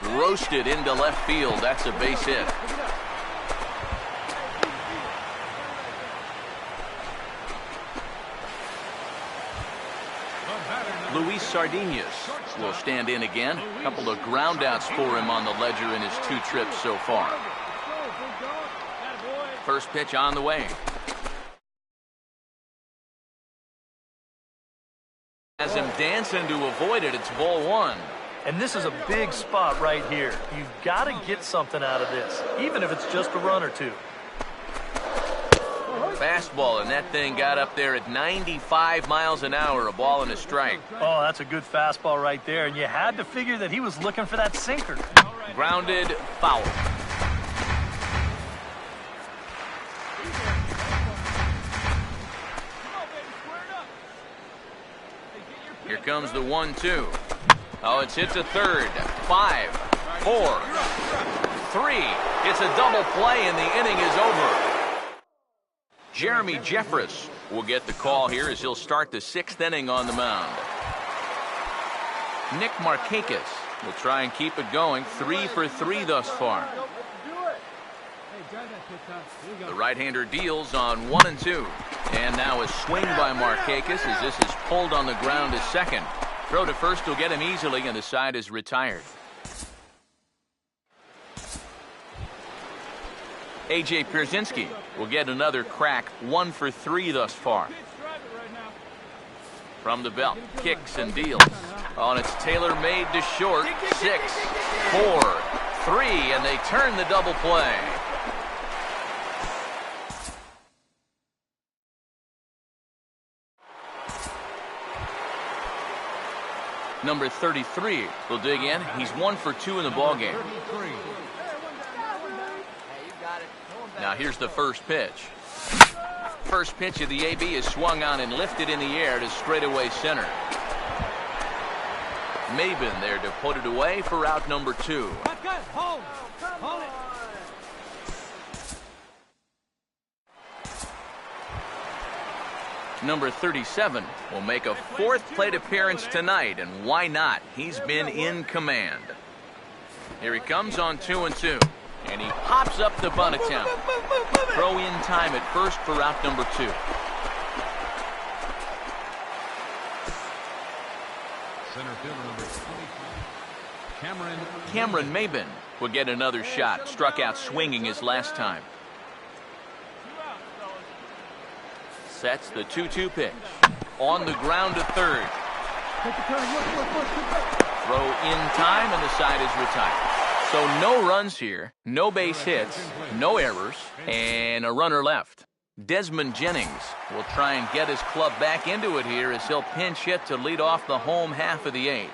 Roasted into left field. That's a base hit. Luis Sardinas will stand in again. A couple of groundouts for him on the ledger in his 2 trips so far. First pitch on the way. Has him dancing to avoid it. It's ball 1. And this is a big spot right here. You've got to get something out of this, even if it's just a run or 2. Fastball, and that thing got up there at 95 miles an hour, a ball and a strike. Oh, that's a good fastball right there, and you had to figure that he was looking for that sinker. Grounded, foul. Here comes the 1-2. Oh, it's hit to third. 5, 4, 3. It's a double play, and the inning is over. Jeremy Jeffress will get the call here as he'll start the 6th inning on the mound. Nick Markakis will try and keep it going. 3 for 3 thus far. Hey, drive that pitch up. Here you go. The right-hander deals on 1 and 2. And now a swing by Markakis as this is pulled on the ground to second. Throw to first will get him easily, and the side is retired. A.J. Pierzynski will get another crack. 1 for 3 thus far. From the belt, kicks and deals. On its tailor-made to short. 6, 4, 3, and they turn the double play. Number 33 will dig in. He's 1 for 2 in the ballgame. Now here's the first pitch. First pitch of the AB is swung on and lifted in the air to straightaway center. Maben there to put it away for out number 2. Hold it. Number 37 will make a 4th plate appearance tonight, and why not? He's been in command. Here he comes on 2 and 2, and he pops up the bunt attempt. Throw in time at first for out number 2. Center fielder number 25. Cameron Maben will get another shot. Struck out swinging his last time. Sets the 2-2 pitch. On the ground to third. Throw in time, and the side is retired. So no runs here, no base hits, no errors, and a runner left. Desmond Jennings will try and get his club back into it here as he'll pinch hit to lead off the home half of the 8th.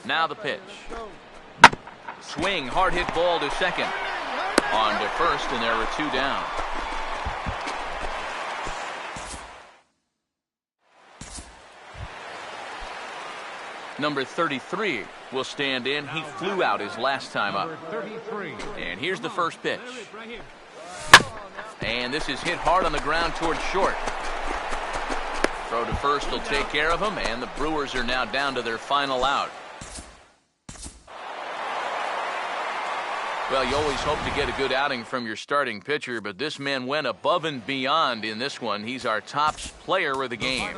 Now the pitch. Swing, hard hit ball to second. On to first, and there are 2 down. Number 33 will stand in. He flew out his last time up. And here's the first pitch. And this is hit hard on the ground towards short. Throw to first will take care of him, and the Brewers are now down to their final out. Well, you always hope to get a good outing from your starting pitcher, but this man went above and beyond in this one. He's our top player of the game.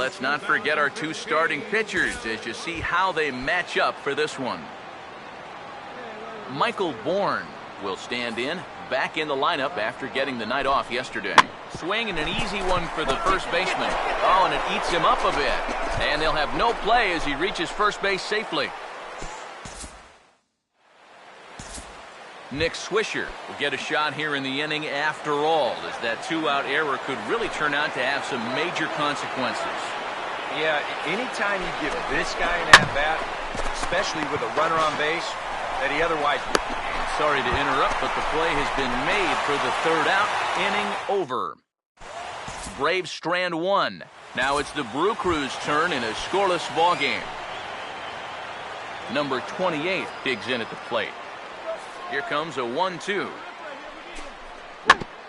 let's not forget our two starting pitchers as you see how they match up for this one. Michael Bourne will stand in, back in the lineup after getting the night off yesterday. Swing and an easy one for the first baseman. Oh, and it eats him up a bit. And they'll have no play as he reaches first base safely. Nick Swisher will get a shot here in the inning after all, as that two-out error could really turn out to have some major consequences. Yeah, anytime you give this guy an at-bat, especially with a runner on base, that he otherwise would. Sorry to interrupt, but the play has been made for the third out. Inning over. Braves strand one. Now it's the Brew Crew's turn in a scoreless ball game. Number 28 digs in at the plate. Here comes a 1-2.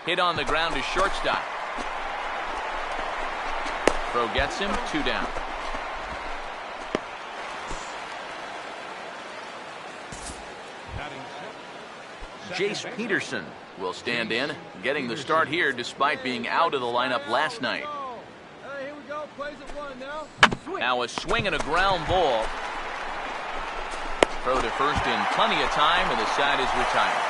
Hit on the ground to shortstop. Throw gets him, 2 down. Jace Peterson will stand in, getting the start here despite being out of the lineup last night. Here we go. Plays at 1 now. Now a swing and a ground ball. Throw to first in plenty of time, and the side is retired.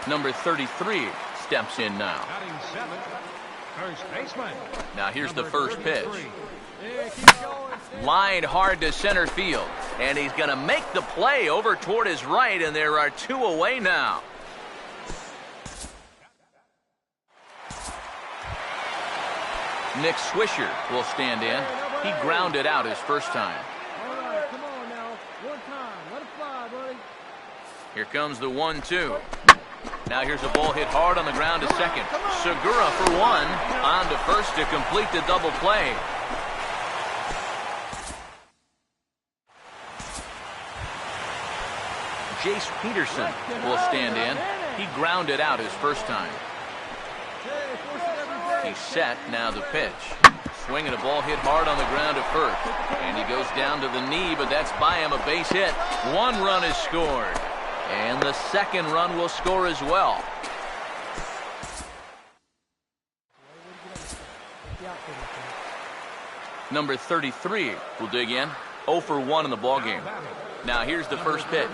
Number 33 steps in now. Batting 7th, first baseman. Now here's the first pitch. Yeah, keep going. Lined hard to center field, and he's going to make the play over toward his right, and there are 2 away now. Nick Swisher will stand in. He grounded out his first time. All right, come on now. 1 time. Let it fly, buddy. Here comes the 1-2. Now here's a ball hit hard on the ground to second. Segura for 1. On to first to complete the double play. Jace Peterson will stand in. He grounded out his first time. He's set, now the pitch. Swinging a ball hit hard on the ground to first. And he goes down to the knee, but that's by him, a base hit. 1 run is scored. And the second run will score as well. Number 33 will dig in. 0 for 1 in the ballgame. Now here's the first pitch.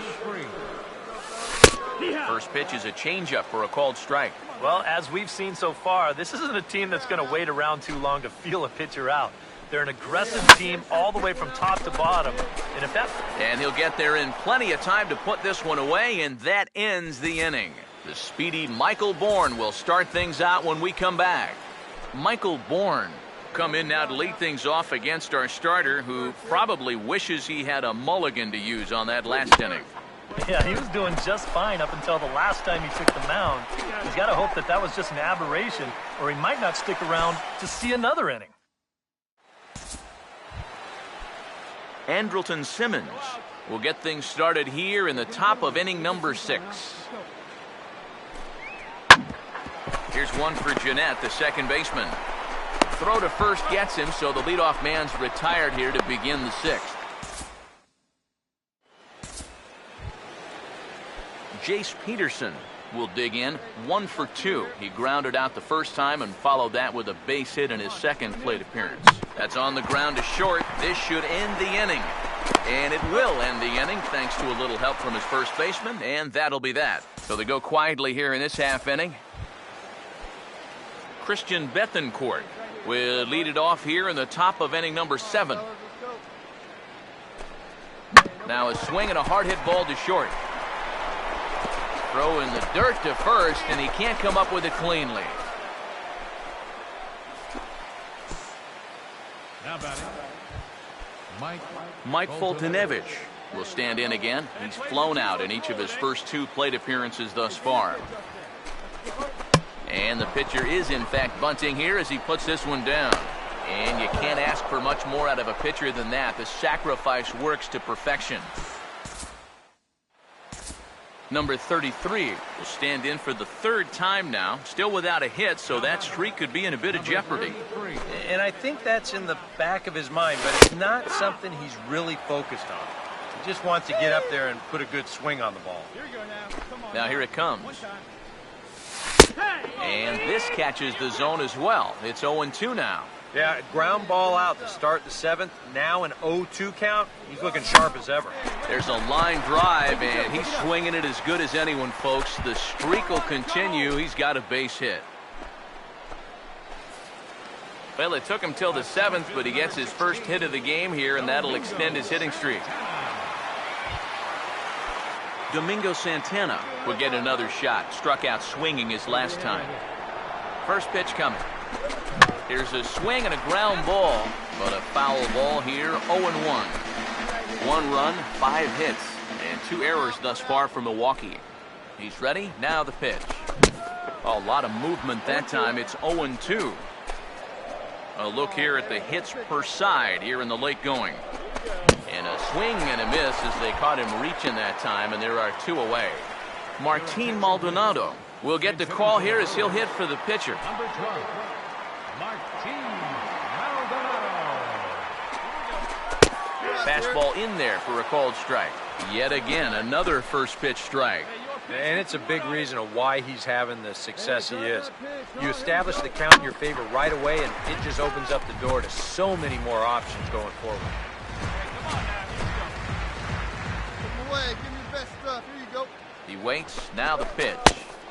First pitch is a changeup for a called strike. Well, as we've seen so far, this isn't a team that's going to wait around too long to feel a pitcher out. They're an aggressive team all the way from top to bottom. And if that... And he'll get there in plenty of time to put this one away, and that ends the inning. The speedy Michael Bourne will start things out when we come back. Michael Bourne come in now to lead things off against our starter, who probably wishes he had a mulligan to use on that last inning. Yeah, he was doing just fine up until the last time he took the mound. He's got to hope that that was just an aberration, or he might not stick around to see another inning. Andrelton Simmons will get things started here in the top of inning number 6. Here's one for Jeanette, the second baseman. Throw to first gets him, so the leadoff man's retired here to begin the 6th. Jace Peterson will dig in. 1 for 2. He grounded out the first time and followed that with a base hit in his second plate appearance. That's on the ground to short. This should end the inning. And it will end the inning thanks to a little help from his first baseman, and that'll be that. So they go quietly here in this half inning. Christian Bethancourt will lead it off here in the top of inning number 7. Now a swing and a hard hit ball to short. Throw in the dirt to first, and he can't come up with it cleanly. Now batting, Mike Foltynewicz will stand in again. He's flown out in each of his first 2 plate appearances thus far. And the pitcher is in fact bunting here as he puts this one down. And you can't ask for much more out of a pitcher than that. The sacrifice works to perfection. Number 33 will stand in for the 3rd time now, still without a hit, so that streak could be in a bit of jeopardy. And I think that's in the back of his mind, but it's not something he's really focused on. He just wants to get up there and put a good swing on the ball. Here you go now. Come on. Now here it comes. 1 time. And this catches the zone as well. It's 0-2 now. Yeah, ground ball out to start the 7th. Now an 0-2 count. He's looking sharp as ever. There's a line drive, and he's swinging it as good as anyone, folks. The streak will continue. He's got a base hit. Well, it took him till the 7th, but he gets his first hit of the game here, and that'll extend his hitting streak. Domingo Santana will get another shot. Struck out swinging his last time. First pitch coming. Here's a swing and a ground ball, but a foul ball here, 0-1. 1 run, 5 hits, and 2 errors thus far for Milwaukee. He's ready, now the pitch. A lot of movement that time, it's 0-2. A look here at the hits per side here in the late going. And a swing and a miss as they caught him reaching that time, and there are 2 away. Martin Maldonado will get the call here as he'll hit for the pitcher. Number 12, Martin Maldonado. Fastball in there for a called strike. Yet again, another first pitch strike. And it's a big reason of why he's having the success he is. You establish the count in your favor right away, and it just opens up the door to so many more options going forward. Away. Give me your best stuff. Here you go. He waits, now the pitch.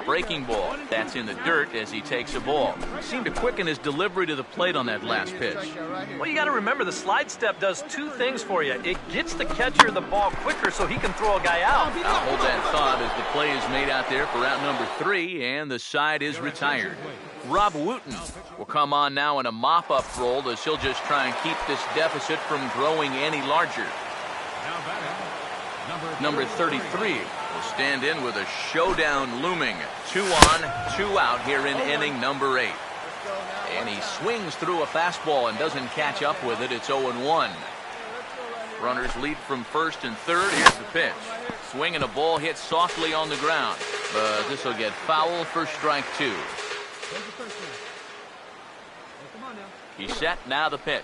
Breaking ball. That's in the dirt as he takes a ball. Seemed to quicken his delivery to the plate on that last pitch. Well, you got to remember the slide step does 2 things for you. It gets the catcher the ball quicker so he can throw a guy out. I'll hold that thought as the play is made out there for out number 3, and the side is retired. Rob Wooten will come on now in a mop-up role as he'll just try and keep this deficit from growing any larger. Now batting, Number 33 will stand in with a showdown looming. 2 on, 2 out here in inning number 8. And he swings through a fastball and doesn't catch up with it. It's 0-1. Runners lead from first and third. Here's the pitch. Swing and a ball hit softly on the ground. But this will get foul for strike 2. He's set, now the pitch.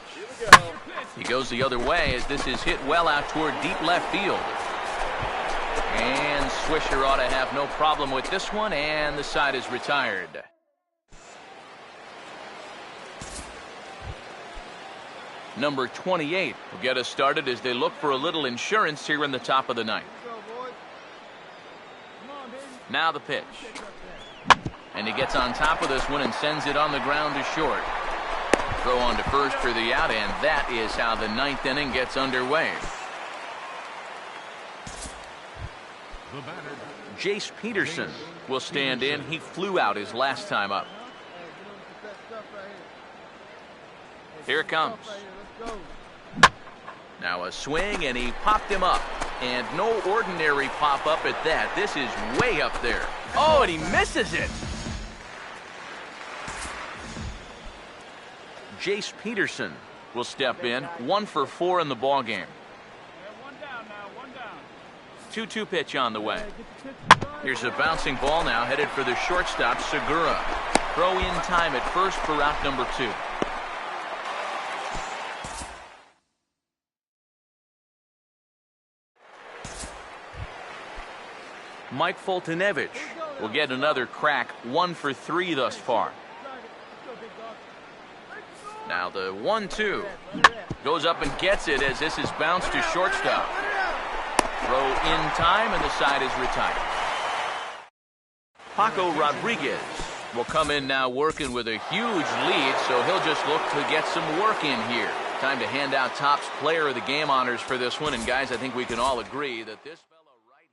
He goes the other way as this is hit well out toward deep left field. And Swisher ought to have no problem with this one, and the side is retired. Number 28 will get us started as they look for a little insurance here in the top of the 9th. Now the pitch. And he gets on top of this one and sends it on the ground to short. Throw on to first for the out, and that is how the 9th inning gets underway. the batter. Jace Peterson will stand in. He flew out his last time up. Here it comes. Now a swing, and he popped him up. And no ordinary pop-up at that. This is way up there. Oh, and he misses it. Jace Peterson will step in. 1 for 4 in the ballgame. 2-2 pitch on the way. Here's a bouncing ball now headed for the shortstop, Segura. Throw in time at first for out number 2. Mike Foltynewicz will get another crack. 1 for 3 thus far. Now the 1-2 goes up and gets it as this is bounced to shortstop. Throw in time, and the side is retired. Paco Rodriguez will come in now working with a huge lead, so he'll just look to get some work in here. Time to hand out Topps Player of the Game honors for this one, and guys, I think we can all agree that this fellow right here.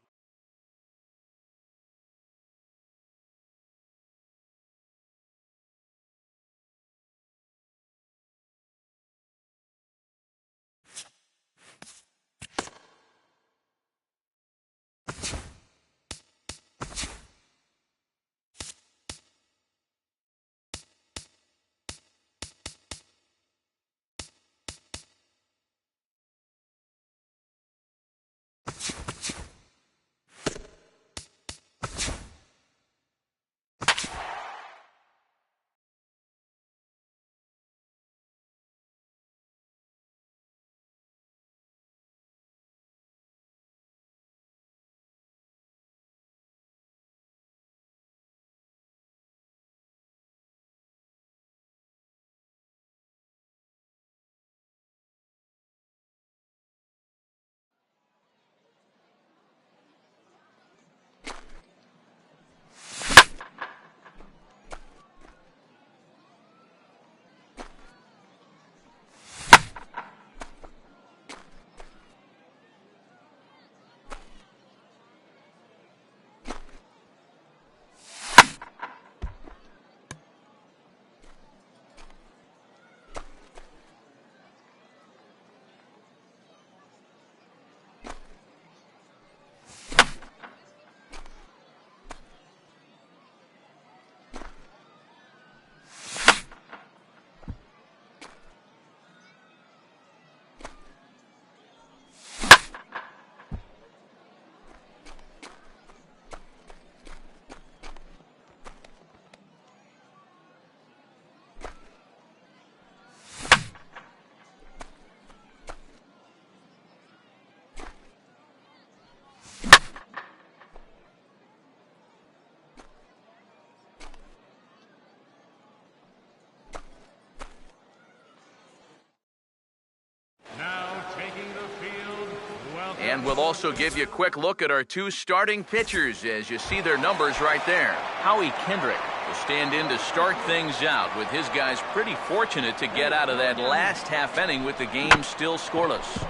And we'll also give you a quick look at our two starting pitchers as you see their numbers right there. Howie Kendrick will stand in to start things out, with his guys pretty fortunate to get out of that last half inning with the game still scoreless.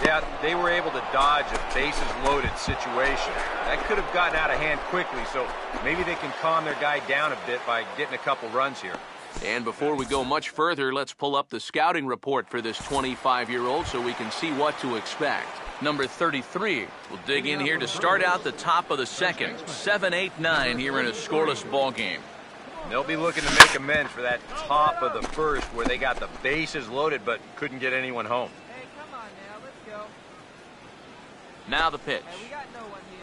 Yeah, they were able to dodge a bases-loaded situation. That could have gotten out of hand quickly, so maybe they can calm their guy down a bit by getting a couple runs here. And before we go much further, let's pull up the scouting report for this 25-year-old so we can see what to expect. Number 33 will dig in here to start out the top of the second. 7-8-9 here in a scoreless ball game. They'll be looking to make amends for that top of the first where they got the bases loaded but couldn't get anyone home. Hey, come on now, let's go. Now the pitch. Hey, we got no one here.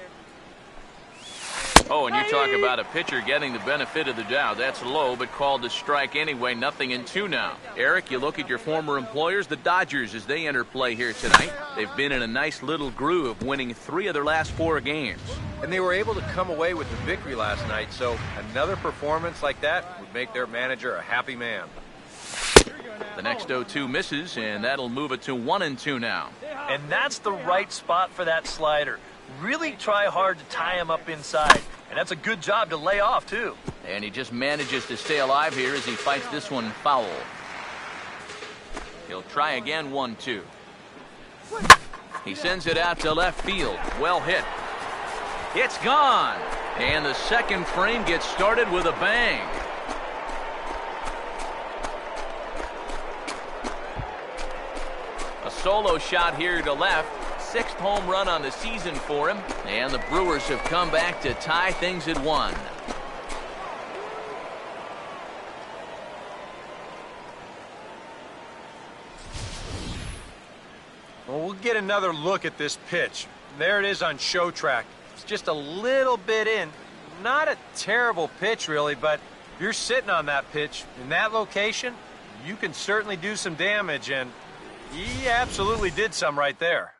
Oh, and you talk about a pitcher getting the benefit of the doubt. That's low, but called to strike anyway. 0-2 now. Eric, you look at your former employers, the Dodgers, as they enter play here tonight. They've been in a nice little groove, winning 3 of their last 4 games. And they were able to come away with the victory last night, so another performance like that would make their manager a happy man. The next 0-2 misses, and that'll move it to 1-2 now. And that's the right spot for that slider. Really try hard to tie him up inside. And that's a good job to lay off, too. And he just manages to stay alive here as he fights this one foul. He'll try again, 1-2. He sends it out to left field. Well hit. It's gone. And the second frame gets started with a bang. A solo shot here to left. 6th home run on the season for him, and the Brewers have come back to tie things at 1. Well, we'll get another look at this pitch. There it is on show track. It's just a little bit in. Not a terrible pitch, really, but if you're sitting on that pitch in that location, you can certainly do some damage, and he absolutely did some right there.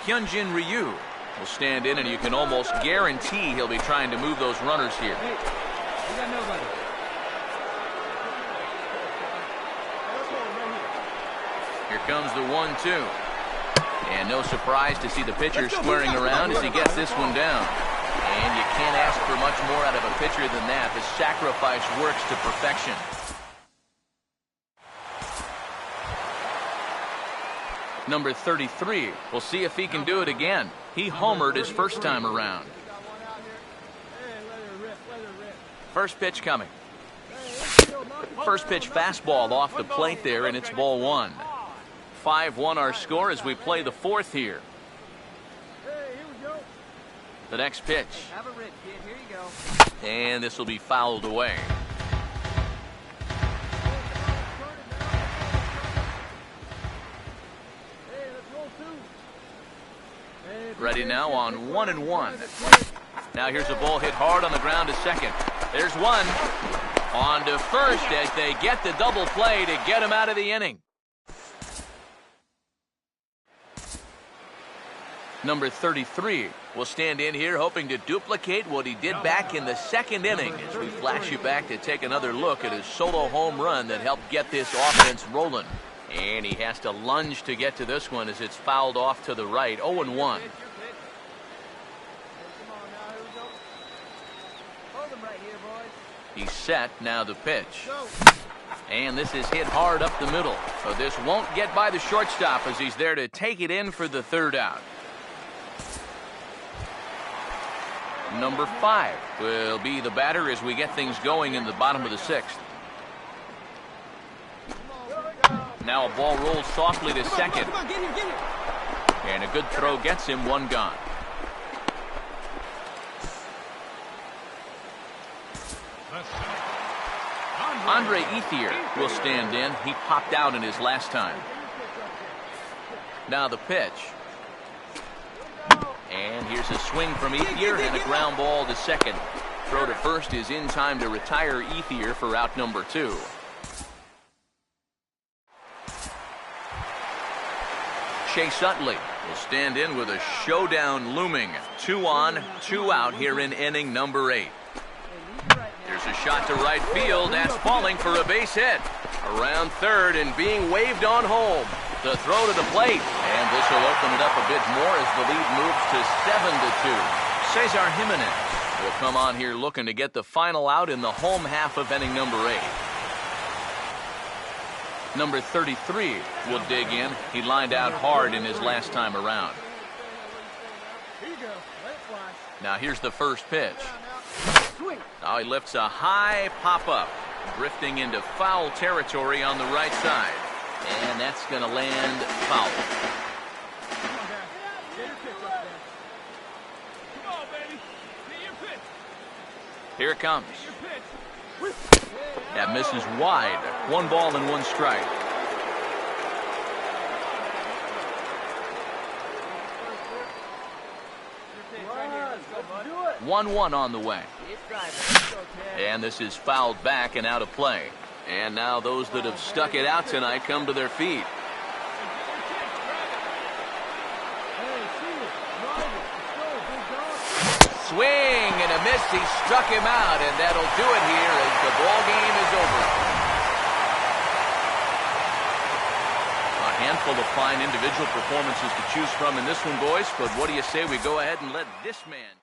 Hyunjin Ryu will stand in, and you can almost guarantee he'll be trying to move those runners here. Hey, we got nobody. Here comes the 1-2. And no surprise to see the pitcher squaring around as he gets this one down. And you can't ask for much more out of a pitcher than that. The sacrifice works to perfection. Number 33. We'll see if he can do it again. He homered his first time around. First pitch coming. First pitch fastball off the plate there, and it's ball 1. 5-1 our score as we play the 4th here. The next pitch. Have a rip, kid. Here you go. And this will be fouled away. Ready now on 1-1. Now here's a ball hit hard on the ground to second. There's one. On to first as they get the double play to get him out of the inning. Number 33 will stand in here hoping to duplicate what he did back in the 2nd inning as we flash you back to take another look at his solo home run that helped get this offense rolling. And he has to lunge to get to this one as it's fouled off to the right. 0-1. He's set. Now the pitch. And this is hit hard up the middle. So this won't get by the shortstop as he's there to take it in for the 3rd out. Number 5 will be the batter as we get things going in the bottom of the 6th. Now a ball rolls softly to second. And a good throw gets him, 1 gone. Andre Ethier will stand in. He popped out in his last time. Now the pitch. And here's a swing from Ethier and a ground ball to second. Throw to first is in time to retire Ethier for out number 2. Chase Utley will stand in with a showdown looming. 2 on, 2 out here in inning number 8. There's a shot to right field. That's falling for a base hit. Around third and being waved on home. The throw to the plate, and this will open it up a bit more as the lead moves to 7-2. Cesar Jimenez will come on here looking to get the final out in the home half of inning number 8. Number 33 will dig in. He lined out hard in his last time around. Here you go. Let it fly. Now here's the first pitch. Now he lifts a high pop-up, drifting into foul territory on the right side. And that's going to land foul. Come on, guys. Get your pitch up there. Come on, baby. Get your pitch. Here it comes. Your pitch. That misses wide. 1 ball and 1 strike. Do it. 1-1 on the way. And this is fouled back and out of play. And now those that have stuck it out tonight come to their feet. Hey, see it. Drive it. Let's go. Good job. Swing and a miss. He struck him out, and that'll do it here as the ball game is over. A handful of fine individual performances to choose from in this one, boys. But what do you say we go ahead and let this man...